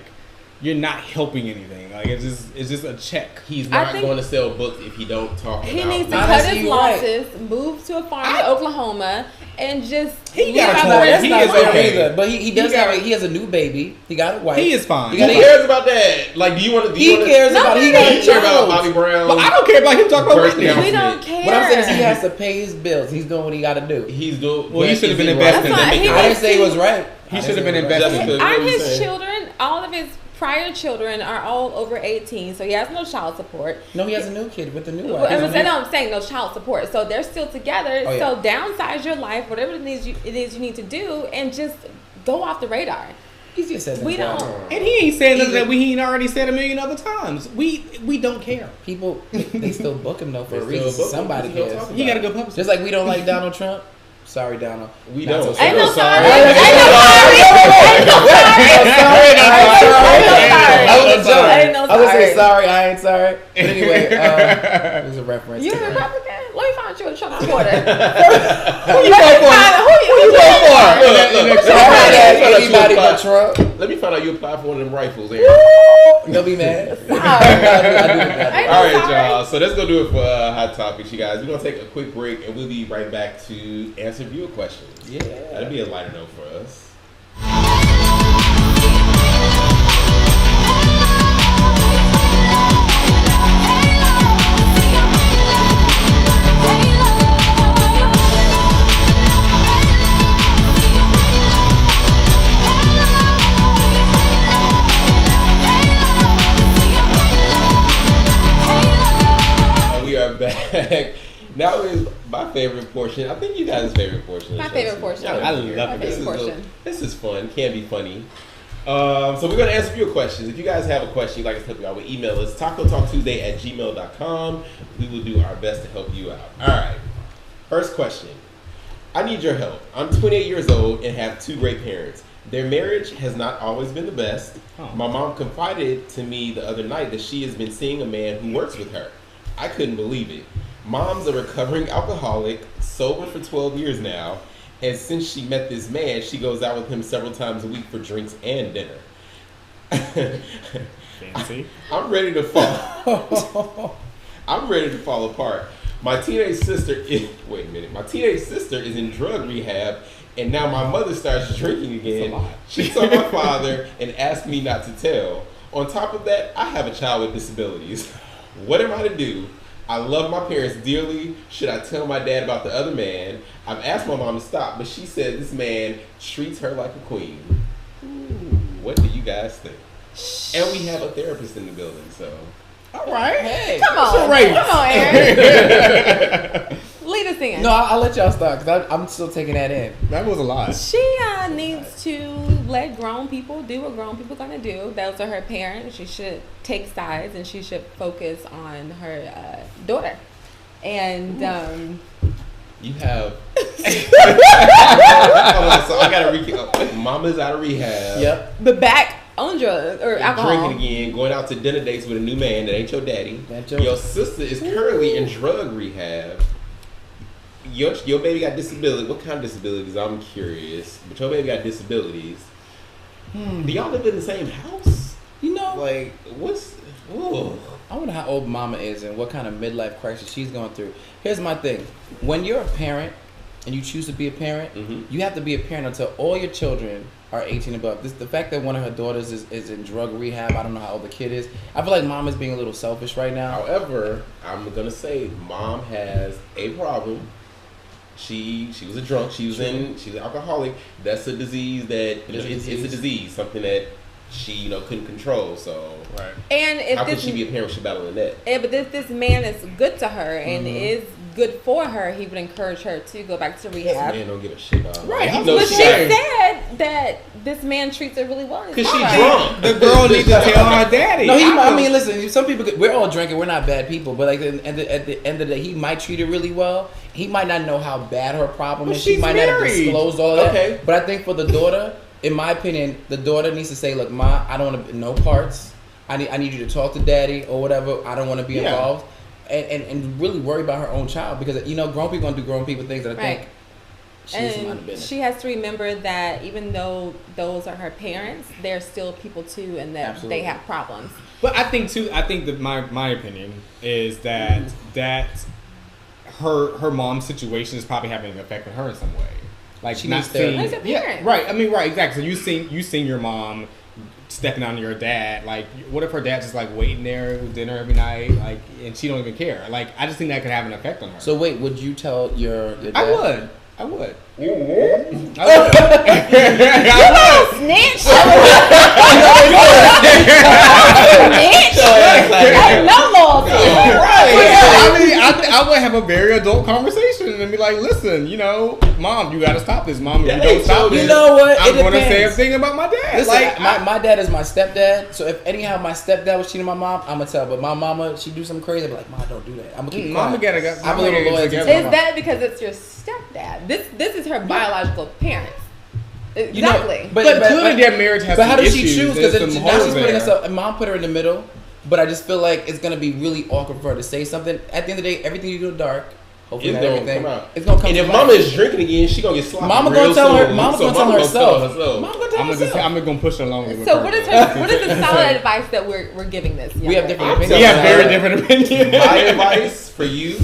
you're not helping anything. Like it's just a check. He's I not think- going to sell books if he don't talk He about needs to it. cut Honestly, his you're right. losses, move to a farm in Oklahoma, and just He live got a out point. the That's rest He not is of his fair okay. either. But he does He got- he has a new baby. He got a wife. He is fine. He Who got cares about that? Like, do you want to? He cares about it. He got You a care about child. Bobby Brown? But I don't care about him talking about Birth Whitney. announcement. We don't care. What I'm saying is he has to pay his bills. He's doing what he got to do. He's doing. Well, he should have been is it investing. right That's to not- make I it- didn't say he was right. He should have been investing. Jessica, Aren't what you his saying? children, all of his prior children are all over 18, so he has no child support. No, he has a new kid with a new Well, wife. I'm saying no child support. So they're still together. Oh, yeah. So downsize your life, whatever it is you need to do, and just go off the radar. Easier said than We done. don't. And he ain't saying nothing Either- that he ain't already said a million other times. We don't care. People, they still book him though for a They still reason. book him. Somebody People cares. don't talk He got a good publicist. Just like we don't like Donald Trump. Sorry, Donald. We Not don't. so Ain't no sorry. sorry. Ain't no Ain't no sorry. Ain't no sorry. I was a joke. Ain't no I was gonna say sorry. sorry, I ain't sorry. But anyway, there's a reference. You to a that. Republican? Let me find you a Trump supporter. Who you vote for? Who you vote for? Look, Somebody ask look, anybody look, but Trump. let me find out you applied for one of them rifles, Aaron. They'll be mad. Sorry. All right, y'all. So let's go do it for Hot Topics, you guys. We're going to take a quick break, and we'll be right back to answer viewer questions. Yeah. That'll be a lighter note for us. We are back. Now is my favorite portion. I think you guys' favorite portion. My favorite portion. Y'all I love it. love This it. is portion. This is fun. Can be funny. So we're gonna answer your questions. If you guys have a question you'd like us to help you out with, email us tacotalktuesday@gmail.com. We will do our best to help you out. All right. First question. I need your help. I'm 28 years old and have two great parents. Their marriage has not always been the best. Oh. My mom confided to me the other night that she has been seeing a man who works with her. I couldn't believe it. Mom's a recovering alcoholic, sober for 12 years now, and since she met this man, she goes out with him several times a week for drinks and dinner. Fancy. I'm ready to fall. I'm ready to fall apart. My teenage sister is in drug rehab, and now my mother starts drinking again. That's a lot. She told my father and asked me not to tell. On top of that, I have a child with disabilities. What am I to do? I love my parents dearly. Should I tell my dad about the other man? I've asked my mom to stop, but she said this man treats her like a queen. Ooh, what do you guys think? And we have a therapist in the building, so. All right. Hey. Come on. Great. Come on, Aaron. Lead us in. No, I'll let y'all start because I'm still taking that in. That was a lot. She needs to let grown people do what grown people gonna do. Those are her parents. She should take sides and she should focus on her daughter. And You have. Hold on, so I gotta recap. Mama's out of rehab. Yep. but back on drugs or alcohol. Drinking again, going out to dinner dates with a new man that ain't your daddy. That's your- Your sister is currently in drug rehab. Your baby got disability. What kind of disabilities? I'm curious. But your baby got disabilities. Do y'all live in the same house? You know, Like, what's? Ooh. I wonder how old Mama is and what kind of midlife crisis she's going through. Here's my thing: when you're a parent and you choose to be a parent, you have to be a parent until all your children are 18 and above. The fact that one of her daughters is in drug rehab, I don't know how old the kid is. I feel like Mom is being a little selfish right now. However, I'm gonna say mom has a problem. She was a drunk. She's an alcoholic. That's a disease that it's a disease, something that she couldn't control. So Right. And if how could this she be a parent? If she battling that. but this man is good to her and is good for her, he would encourage her to go back to rehab. Man, don't give a shit about her. Right, He I'm- knows But she got- said that this man treats her really well. Cause she Alright. drunk. The girl needs to tell her daddy. No, I mean, listen. Some people, we're all drinking. We're not bad people, but like at the end of the day, he might treat her really well. He might not know how bad her problem Well, is. She she's might not have married. disclosed all of that. Okay. But I think for the daughter, in my opinion, the daughter needs to say, "Look, Ma, I don't want to no parts. I need you to talk to Daddy or whatever. I don't want to be Yeah. involved." And really worry about her own child because grown people gonna do grown people things that I think Right. she needs to mind the And business. she has to remember that even though those are her parents, they're still people too, and that Absolutely. they have problems. But I think that my opinion is that her mom's situation is probably having an effect on her in some way. Like She not needs therapy. seeing, As a parent. right. I mean, right, exactly. So you seen your mom stepping on your dad. Like, what if her dad's just like waiting there with dinner every night, like, and she don't even care? Like, I just think that could have an effect on her. So wait, would you tell your dad? I would. I would. Snitch! Snitch! No loyalty. I mean, I would have a very adult conversation and be like, listen, Mom, you got to stop this. Mom, if you don't stop this, You know what? I'm It going to say a depends. thing about my dad. Listen, like, my dad is my stepdad, so if anyhow my stepdad was cheating on my mom, I'm gonna tell. But my mama, she do something crazy, I'd be like, "Ma, don't do that. I'm gonna keep Mama quiet." gotta go. I'm a little Mama loyal gotta to get Is my that because it's your stepdad? This is her biological parents. Exactly. But But clearly their marriage has But how some does she issues. choose? There's Because some now holes she's putting there. herself. And Mom put her in the middle. but I just feel like it's gonna be really awkward for her to say something. At the end of the day, everything you do dark. Hopefully, It's not gonna everything. come out. It's gonna come. And to if light. mama is drinking again, she gonna get sloppy. Mama real gonna tell her. soon. Mama So gonna tell mama herself. herself. Mama gonna tell I'm herself. gonna push along with So her. what is the solid advice that we're giving this? We have different I'm opinions. We have Yeah. very different opinions. My advice for you: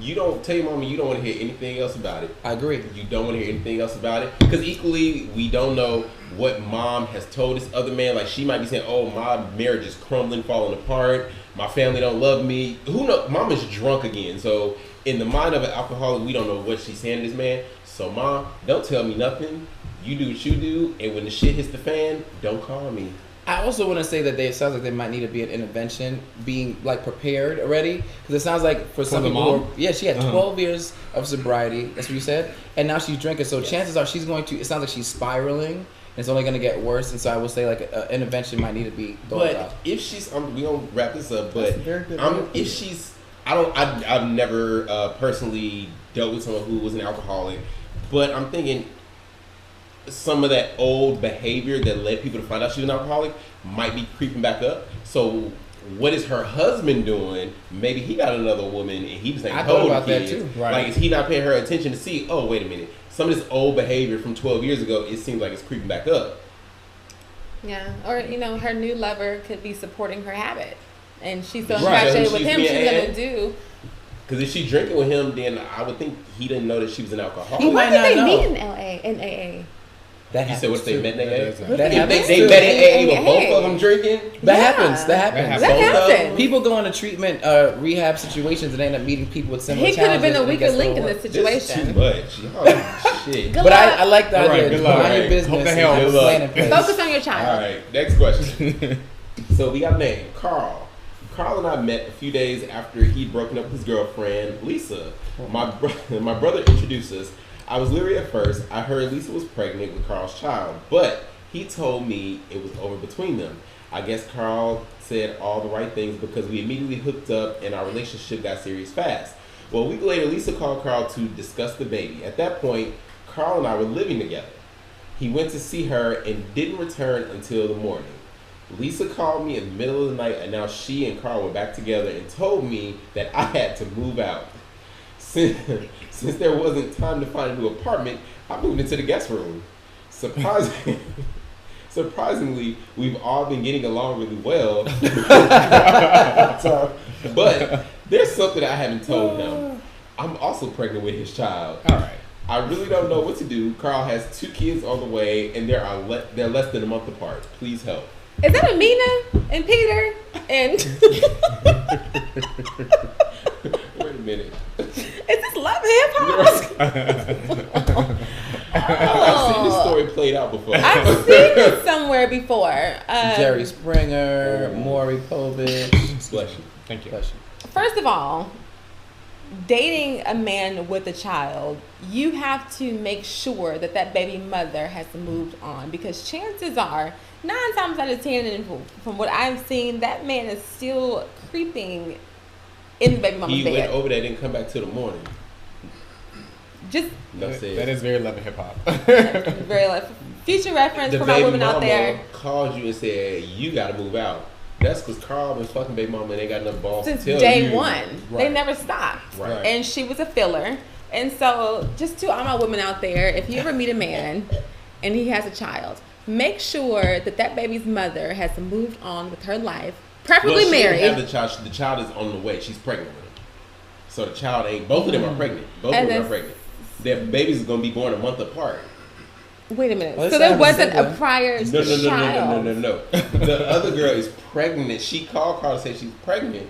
you don't tell your mama you don't want to hear anything else about it. I agree. You don't want to hear anything else about it because equally we don't know what mom has told this other man. Like she might be saying, "Oh, my marriage is crumbling, falling apart. My family don't love me." Who knows? Mama's drunk again. So in the mind of an alcoholic, we don't know what she's saying to this man. So mom, don't tell me nothing. You do what you do, and when the shit hits the fan, don't call me. I also want to say that it sounds like there might need to be an intervention, being like prepared already, because it sounds like for some the people, mom? who are, yeah, she had 12 years of sobriety. That's what you said, and now she's drinking. So chances are she's going to. It sounds like she's spiraling, and it's only going to get worse. And so I would say like an intervention might need to be thought But about. if she's, we gonna wrap this up. But That's very good. if she's, I've never personally dealt with someone who was an alcoholic, but I'm thinking some of that old behavior that led people to find out she was an alcoholic might be creeping back up. So what is her husband doing? Maybe he got another woman and he was like, I thought "Hold about that kids." too. Right. Like, is he not paying her attention to see? Oh, wait a minute. Some of this old behavior from 12 years ago, it seems like it's creeping back up. Yeah, or her new lover could be supporting her habit, and she's so Right. infatuated So with she's him. being She's gonna and- do. Because if she's drinking with him, then I would think he didn't know that she was an alcoholic. He Why might did not they know. meet in LA in AA? That You said what if they too. met in AA? That If happens they too. met in AA with Hey. both of them drinking? That Yeah. happens. That happens. That Both of them? happens. People go into treatment, rehab situations, and they end up meeting people with similar He could have been challenges, a and weaker guess what? link in this This is too situation. much. Oh, shit. Good But luck. I like the All right, idea. good Of luck. mind your Right. business. Hope that and helps. have a Good plan luck. in place. Focus on your All child. right, next question. So we got a name, Carl. Carl and I met a few days after he'd broken up with his girlfriend, Lisa. My brother introduced us. I was leery at first. I heard Lisa was pregnant with Carl's child, but he told me it was over between them. I guess Carl said all the right things because we immediately hooked up and our relationship got serious fast. Well, a week later, Lisa called Carl to discuss the baby. At that point, Carl and I were living together. He went to see her and didn't return until the morning. Lisa called me in the middle of the night, and now she and Carl were back together and told me that I had to move out. Since there wasn't time to find a new apartment, I moved into the guest room. Surprisingly, we've all been getting along really well. But there's something I haven't told him. I'm also pregnant with his child. All right. I really don't know what to do. Carl has 2 kids on the way, and they're less than a month apart. Please help. Is that Amina and Peter and? Wait a minute. Is this Love Hip Hop? I've seen this story played out before. I've seen this somewhere before. Jerry Springer, Maury Povich. Bless you. Thank you. Bless you. First of all, dating a man with a child, you have to make sure that that baby mother has moved on, because chances are 9 times out of 10, and from what I've seen, that man is still creeping in the baby mama's He bed. went over there, didn't come back till the morning. Just No said. That is very love and hip hop. very like future reference The for my baby women out mama there. called you and said, you got to move out. That's because Carl been fucking baby mama and ain't got enough balls Since to tell day you. one, they Right. never stopped. Right. And she was a filler. And so, just to all my women out there, if you ever meet a man and he has a child, make sure that that baby's mother has moved on with her life, preferably Well, she didn't married. have the child. The child is on the way. She's pregnant with him. So the child ain't. Both of them are pregnant. Both And of them are that's- pregnant. Their babies are gonna be born a month apart. Wait a minute. Well, So let's there have a wasn't a sibling. prior child. No. The other girl is pregnant. She called Carl to say she's pregnant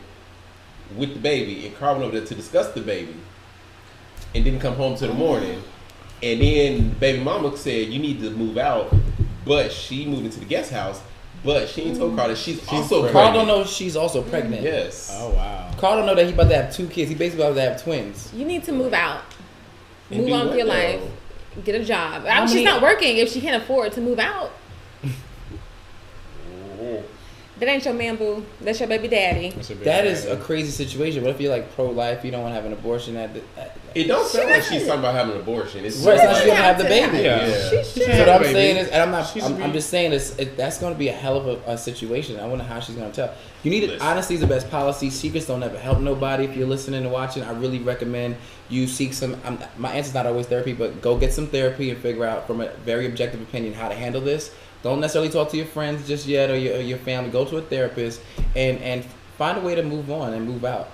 with the baby, and Carl went over there to discuss the baby, and didn't come home till the morning. And then baby mama said you need to move out, but she moved into the guest house. But she ain't told Carl that she's also pregnant. Carl pregnant. don't know she's also pregnant. Yes. Oh wow. Carl don't know that he about to have 2 kids. He basically about to have twins. You need to move out. And Move do on with what, your though? life. Get a job. She's many- not working if she can't afford to move out. That ain't your man, boo. That's your baby daddy. That is a crazy situation. What if you're like pro-life, you don't want to have an abortion? It don't sound like she's talking about having an abortion. It's Right, it's not like, she gonna have the baby. Yeah. She So should. what I'm baby. saying is, and I'm not. She I'm, should I'm be- just saying that's going to be a hell of a situation. I wonder how she's going to tell. You need Listen. honesty is the best policy. Secrets don't ever help nobody. If you're listening and watching, I really recommend you seek some. My answer's not always therapy, but go get some therapy and figure out from a very objective opinion how to handle this. Don't necessarily talk to your friends just yet or your family. Go to a therapist and find a way to move on and move out.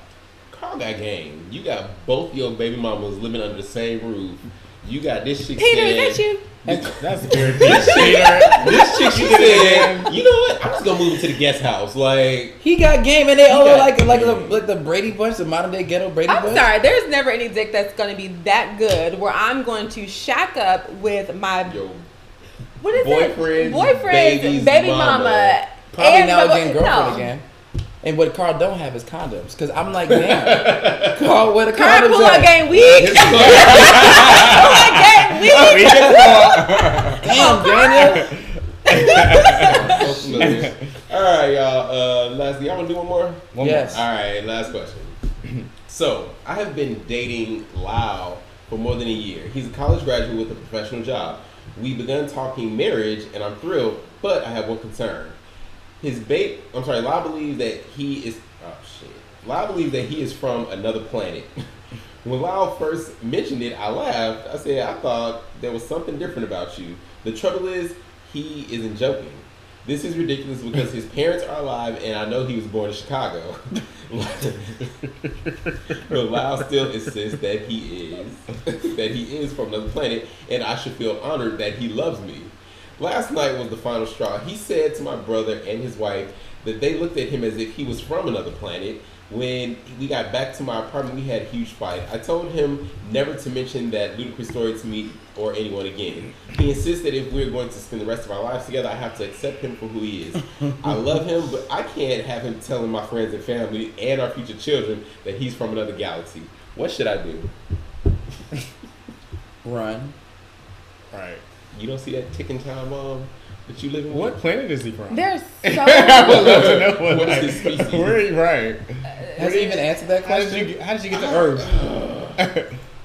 Call that game. You got both your baby mamas living under the same roof. You got this chick Peter, saying, is that you? That's very this chick she said, you know what? I'm just gonna move into the guest house. Like, He got game, and they all got like the Brady Bunch, the modern day ghetto Brady I'm Bunch. sorry. There's never any dick that's going to be that good where I'm going to shack up with my yo, what is boyfriend's boyfriend's baby's baby mama. mama. Probably and now the- again girlfriend no. again. And what Carl don't have is condoms. Because I'm like, damn. Carl, where the Carl condoms pull out at? game week. Pull out game week. Damn, Daniel. So familiar. All right, y'all. Lastly, y'all want to do one more? Yes. All right, last question. So, I have been dating Lau for more than a year. He's a college graduate with a professional job. We begun talking marriage, and I'm thrilled, but I have one concern. Lau believes that he is. Oh shit. Lau believes that he is from another planet. When Lau first mentioned it, I laughed. I said, I thought there was something different about you. The trouble is, he isn't joking. This is ridiculous because his parents are alive and I know he was born in Chicago. But Lau still insists that he is from another planet and I should feel honored that he loves me. Last night was the final straw. He said to my brother and his wife that they looked at him as if he was from another planet. When we got back to my apartment, we had a huge fight. I told him never to mention that ludicrous story to me or anyone again. He insists that if we're going to spend the rest of our lives together, I have to accept him for who he is. I love him, but I can't have him telling my friends and family and our future children that he's from another galaxy. What should I do? Run. Right. You don't see that ticking time bomb that you live in? What planet is he from? There's I so would love to know what. What is like, his species? Where are you, right? Has he even answered that How question? did you get to Earth?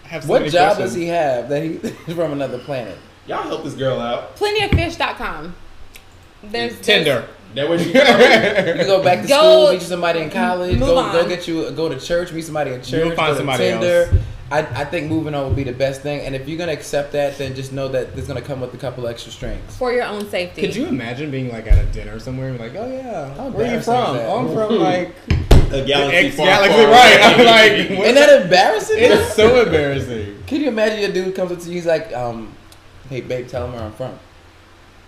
I have so What many job questions. does he have that he's from another planet? Y'all help this girl out. plentyoffish.com. There's Tinder. That way you You can go back to Go- school, meet somebody in college, move go on. go to church, meet somebody in church, You'll find go to somebody Tinder. else. I think moving on would be the best thing. And if you're gonna accept that, then just know that there's gonna come with a couple extra strings. for your own safety. Could you imagine being like at a dinner somewhere and be like, oh yeah, How where are you embarrassing from? is that? Oh, I'm from like a galaxy X far, galaxy, far right? away. I'm like, Isn't that embarrassing? it's so embarrassing. Can you imagine your dude comes up to you, he's like, hey babe, tell him where I'm from.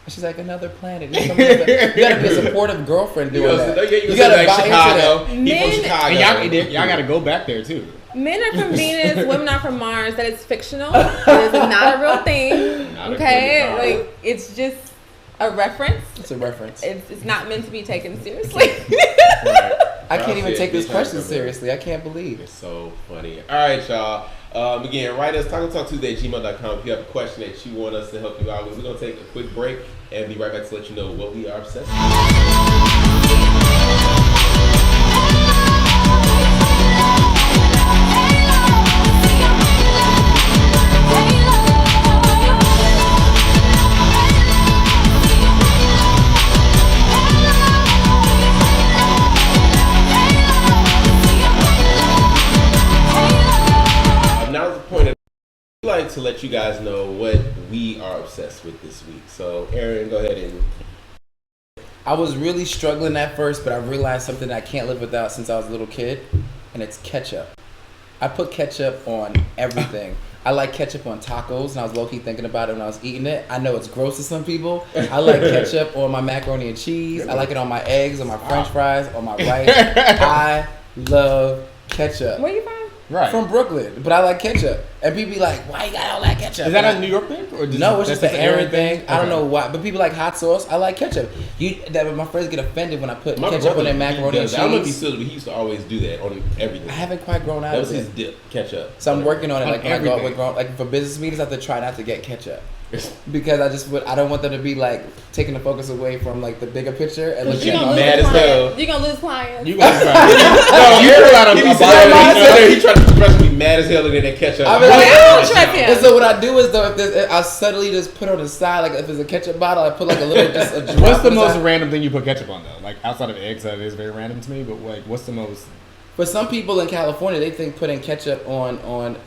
And she's like, another planet. You gotta be a supportive girlfriend doing that. You gotta like buy Chicago. into He from Men- Chicago. And y'all got to go back there too. Men are from Venus, women are from Mars. That is fictional. It is not a real thing. Not Okay, according to like it's just a reference. It's a reference. It's not meant to be taken seriously. I can't even Ralph take said, this "Bitch, question I'm coming." seriously. I can't believe. It's so funny. All right, y'all. Again, write us, talktuesday@gmail.com if you have a question that you want us to help you out with. We're going to take a quick break and be right back to let you know what we are obsessed with. Now's the point. We like to let you guys know what we are obsessed with this week. So, Aaron, go ahead and. I was really struggling at first, but I realized something I can't live without since I was a little kid, and it's ketchup. I put ketchup on everything. I like ketchup on tacos, and I was low-key thinking about it when I was eating it. I know it's gross to some people. I like ketchup on my macaroni and cheese. I like it on my eggs, on my french fries, on my rice. I love ketchup. Where you from? Right. From Brooklyn, but I like ketchup. And people be like, why you got all that ketchup? Is that And a New York thing? Or No, it's just that's an Aaron thing. I don't Okay. know why, but people like hot sauce. I like ketchup. My friends get offended when I put My ketchup on their brother, macaroni he and does that. I don't know if he cheese. still does, but he used to always do that on everything. I haven't quite grown out That of was his it. dip, ketchup. So I'm working on it. On Like when I go out everything. with like for business meetings, I have to try not to get ketchup. because I don't want them to be like taking the focus away from like the bigger picture and looking You're at gonna me. mad lose as hell. clients. You're gonna lose clients. You gonna try. No, You heard a lot of he about he tried to express me mad as hell and then they catch up. I mean, I don't trust him. And so what I do is though, if I subtly just put on the side, like if there's a ketchup bottle, I put like a little just a drop. What's the on most side. random thing you put ketchup on though? Like outside of eggs, that is very random to me. But like, what's the most? For some people in California, they think putting ketchup on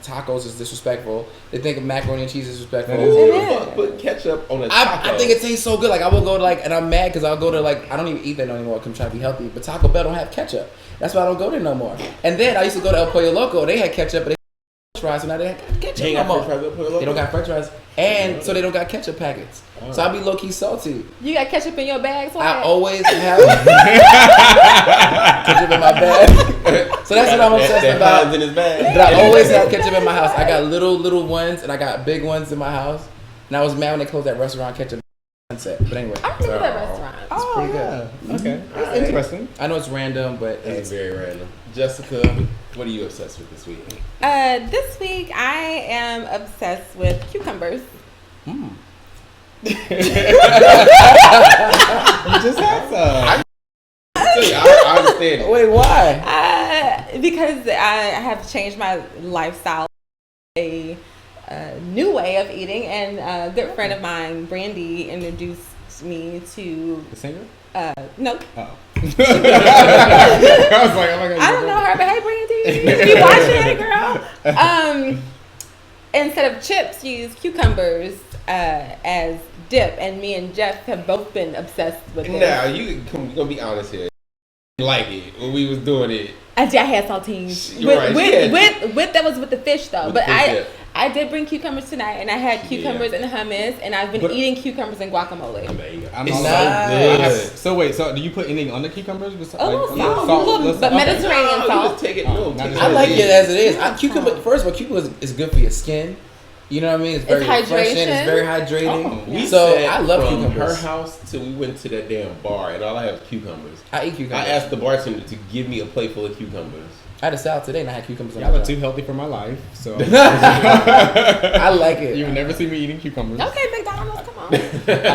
tacos is disrespectful. They think macaroni and cheese is disrespectful. That is- Who It the is. fuck put ketchup on a taco? I think it tastes so good. Like I will go to like, and I'm mad because I'll go to like, I don't even eat that anymore because I'm trying to be healthy. But Taco Bell don't have ketchup. That's why I don't go there no more. And then I used to go to El Pollo Loco. They had ketchup, but they had French fries, so now they have ketchup They ain't no got more. French fries, they'll put it They don't got French fries, and so they don't got ketchup packets. So I'll be low key salty. You got ketchup in your bag, Swag? I always have ketchup in my bag. So that's what I'm obsessed that about. Heinz in his bag. But I always have ketchup in my house. I got little ones and I got big ones in my house. And I was mad when they closed that restaurant, Ketchup Sunset. But anyway, I remember that restaurant. it's pretty good. Okay, that's Alright. interesting. I know it's random, but It's it's very random. Jessica, what are you obsessed with this week? This week I am obsessed with cucumbers. You just had some. I understand. wait, why? Because I have changed my lifestyle, a new way of eating, and a good friend of mine, Brandy, introduced me to The singer? no, Oh. I was like, oh my god. I don't know her, but hey, Brandy, you watching it, girl? Instead of chips, use cucumbers as dip, and me and Jeff have both been obsessed with it. Now you gonna be honest here. Like it when we was doing it. I had saltines You're right, she had- with that was with the fish though. With But the fish, I did bring cucumbers tonight, and I had cucumbers and hummus, and I've been But- eating cucumbers and guacamole. There you go. I'm It's all so about- good. So wait, so do you put anything on the cucumbers? A little like, salt, but okay. Mediterranean No, you salt. just take it. Oh, No, not take just- I like it it as it is. Cucumber, first of all, cucumber is good for your skin. You know what I mean? It's very refreshing. hydration. It's very hydrating. We So sat I love from cucumbers. her house till we went to that damn bar, and all I have is cucumbers. I eat cucumbers. I asked the bartender to give me a plate full of cucumbers. I had a salad today and I had cucumbers on Y'all my are too job. healthy for my life, so I like it. you will never see me eating cucumbers. Okay, McDonald's, come on.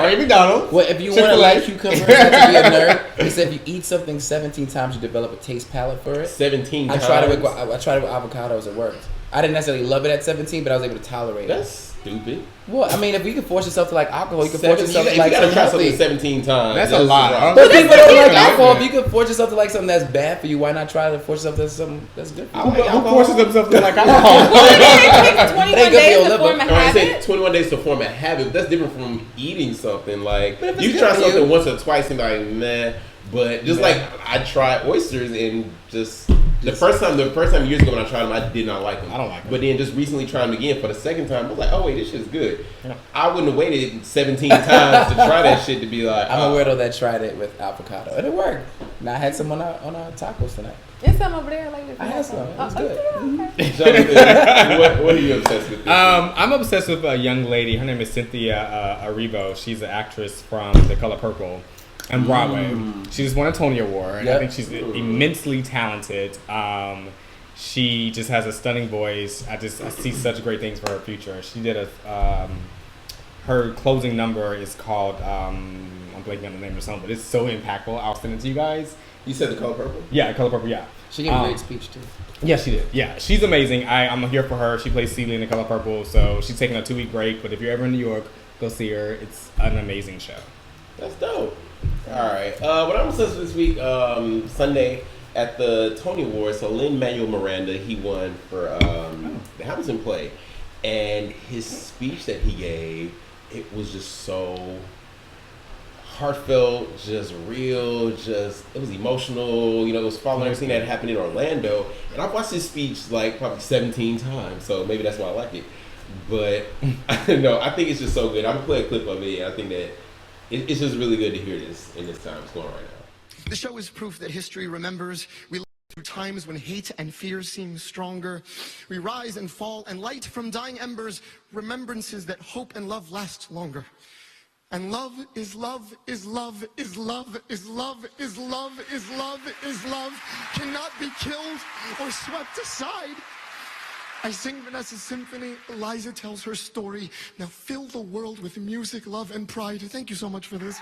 Or eat McDonald's. Well, if you want to Chick-fil-A. like cucumbers, not to be a nerd, they said if you eat something 17 times, you develop a taste palate for it. 17 I times. tried it with avocados. It worked. I didn't necessarily love it at 17, but I was able to tolerate it. That's stupid. Well, I mean, if you can force yourself to like alcohol, you can force You yourself to like gotta something try something healthy. 17 times. That's a lot. wrong. But people don't like Yeah. alcohol. If you can force yourself to like something that's bad for you, why not try to force yourself to something that's good for you? Who forces themselves to like alcohol? It takes 21 It ain't good for days your to liver. form a Or I said habit. 21 days to form a habit. But that's different from eating something. Like But if it's you good try for something you- once or twice and be like, meh. But just like I tried oysters and just the first time years ago when I tried them, I did not like them. I don't like them. But then just recently trying them again for the second time, I was like, oh wait, this shit's good. Yeah. I wouldn't have waited 17 times to try that shit to be like. I'm oh. a weirdo that tried it with avocado, and it worked. And I had some on our tacos tonight. There's some over there later. I had some. It was Oh, good. okay. Jonathan, what are you obsessed with? This week? I'm obsessed with a young lady. Her name is Cynthia Erivo. She's an actress from The Color Purple and Broadway. She just won a Tony Award, and I Yep. think she's immensely talented. She just has a stunning voice. I see such great things for her future. She did her closing number is called I'm blanking on the name of the song, but it's so impactful. I'll send it to you guys. You said The Color Purple? Yeah, Color Purple. Yeah. She gave a great speech too. Yeah, she did. Yeah, she's amazing. I'm here for her. She plays Celia in The Color Purple, so she's taking a 2-week break. But if you're ever in New York, go see her. It's an amazing show. That's dope. All right. What I'm obsessed with this week, Sunday at the Tony Awards. So Lin-Manuel Miranda, he won for the Hamilton play, and his speech that he gave, it was just so heartfelt, just real, just it was emotional. You know, it was following everything that happened in Orlando, and I've watched his speech like probably 17 times, so maybe that's why I like it. But I don't know, I think it's just so good. I'm gonna play a clip of it, and I think that it's just really good to hear this in this time it's going on right now. The show is proof that history remembers. We live through times when hate and fear seem stronger. We rise and fall, and light from dying embers, remembrances that hope and love last longer. And love is love is love is love is love is love is love is love, cannot be killed or swept aside. I sing Vanessa's symphony. Eliza tells her story. Now fill the world with music, love, and pride. Thank you so much for this.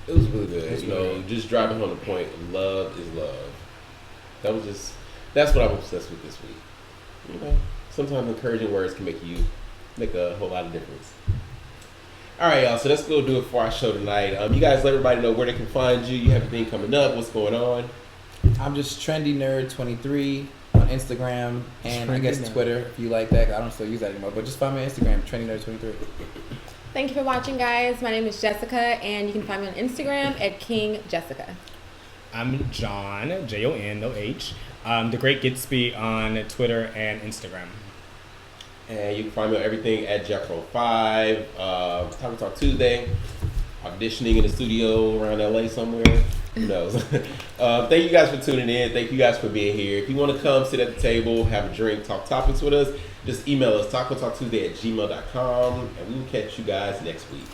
It was really good. You know, just driving home the point. Love is love. That's what I'm obsessed with this week. You know, sometimes encouraging words can make a whole lot of difference. All right, y'all. So let's go do it for our show tonight. You guys let everybody know where they can find you. You have anything coming up? What's going on? I'm just Trendy Nerd 23 on Instagram and I guess Twitter if you like that. I don't still use that anymore, but just find me on Instagram, Trendy Nerd 23. Thank you for watching, guys. My name is Jessica, and you can find me on Instagram at King Jessica. I'm John, Jon, no H. The Great Gitsby on Twitter and Instagram. And you can find me on everything at Jeffro5. Taco Talk Tuesday. Auditioning in the studio around LA somewhere. Who knows? Thank you guys for tuning in. Thank you guys for being here. If you want to come sit at the table, have a drink, talk topics with us, just email us, tacotalktuesday@gmail.com, and we will catch you guys next week.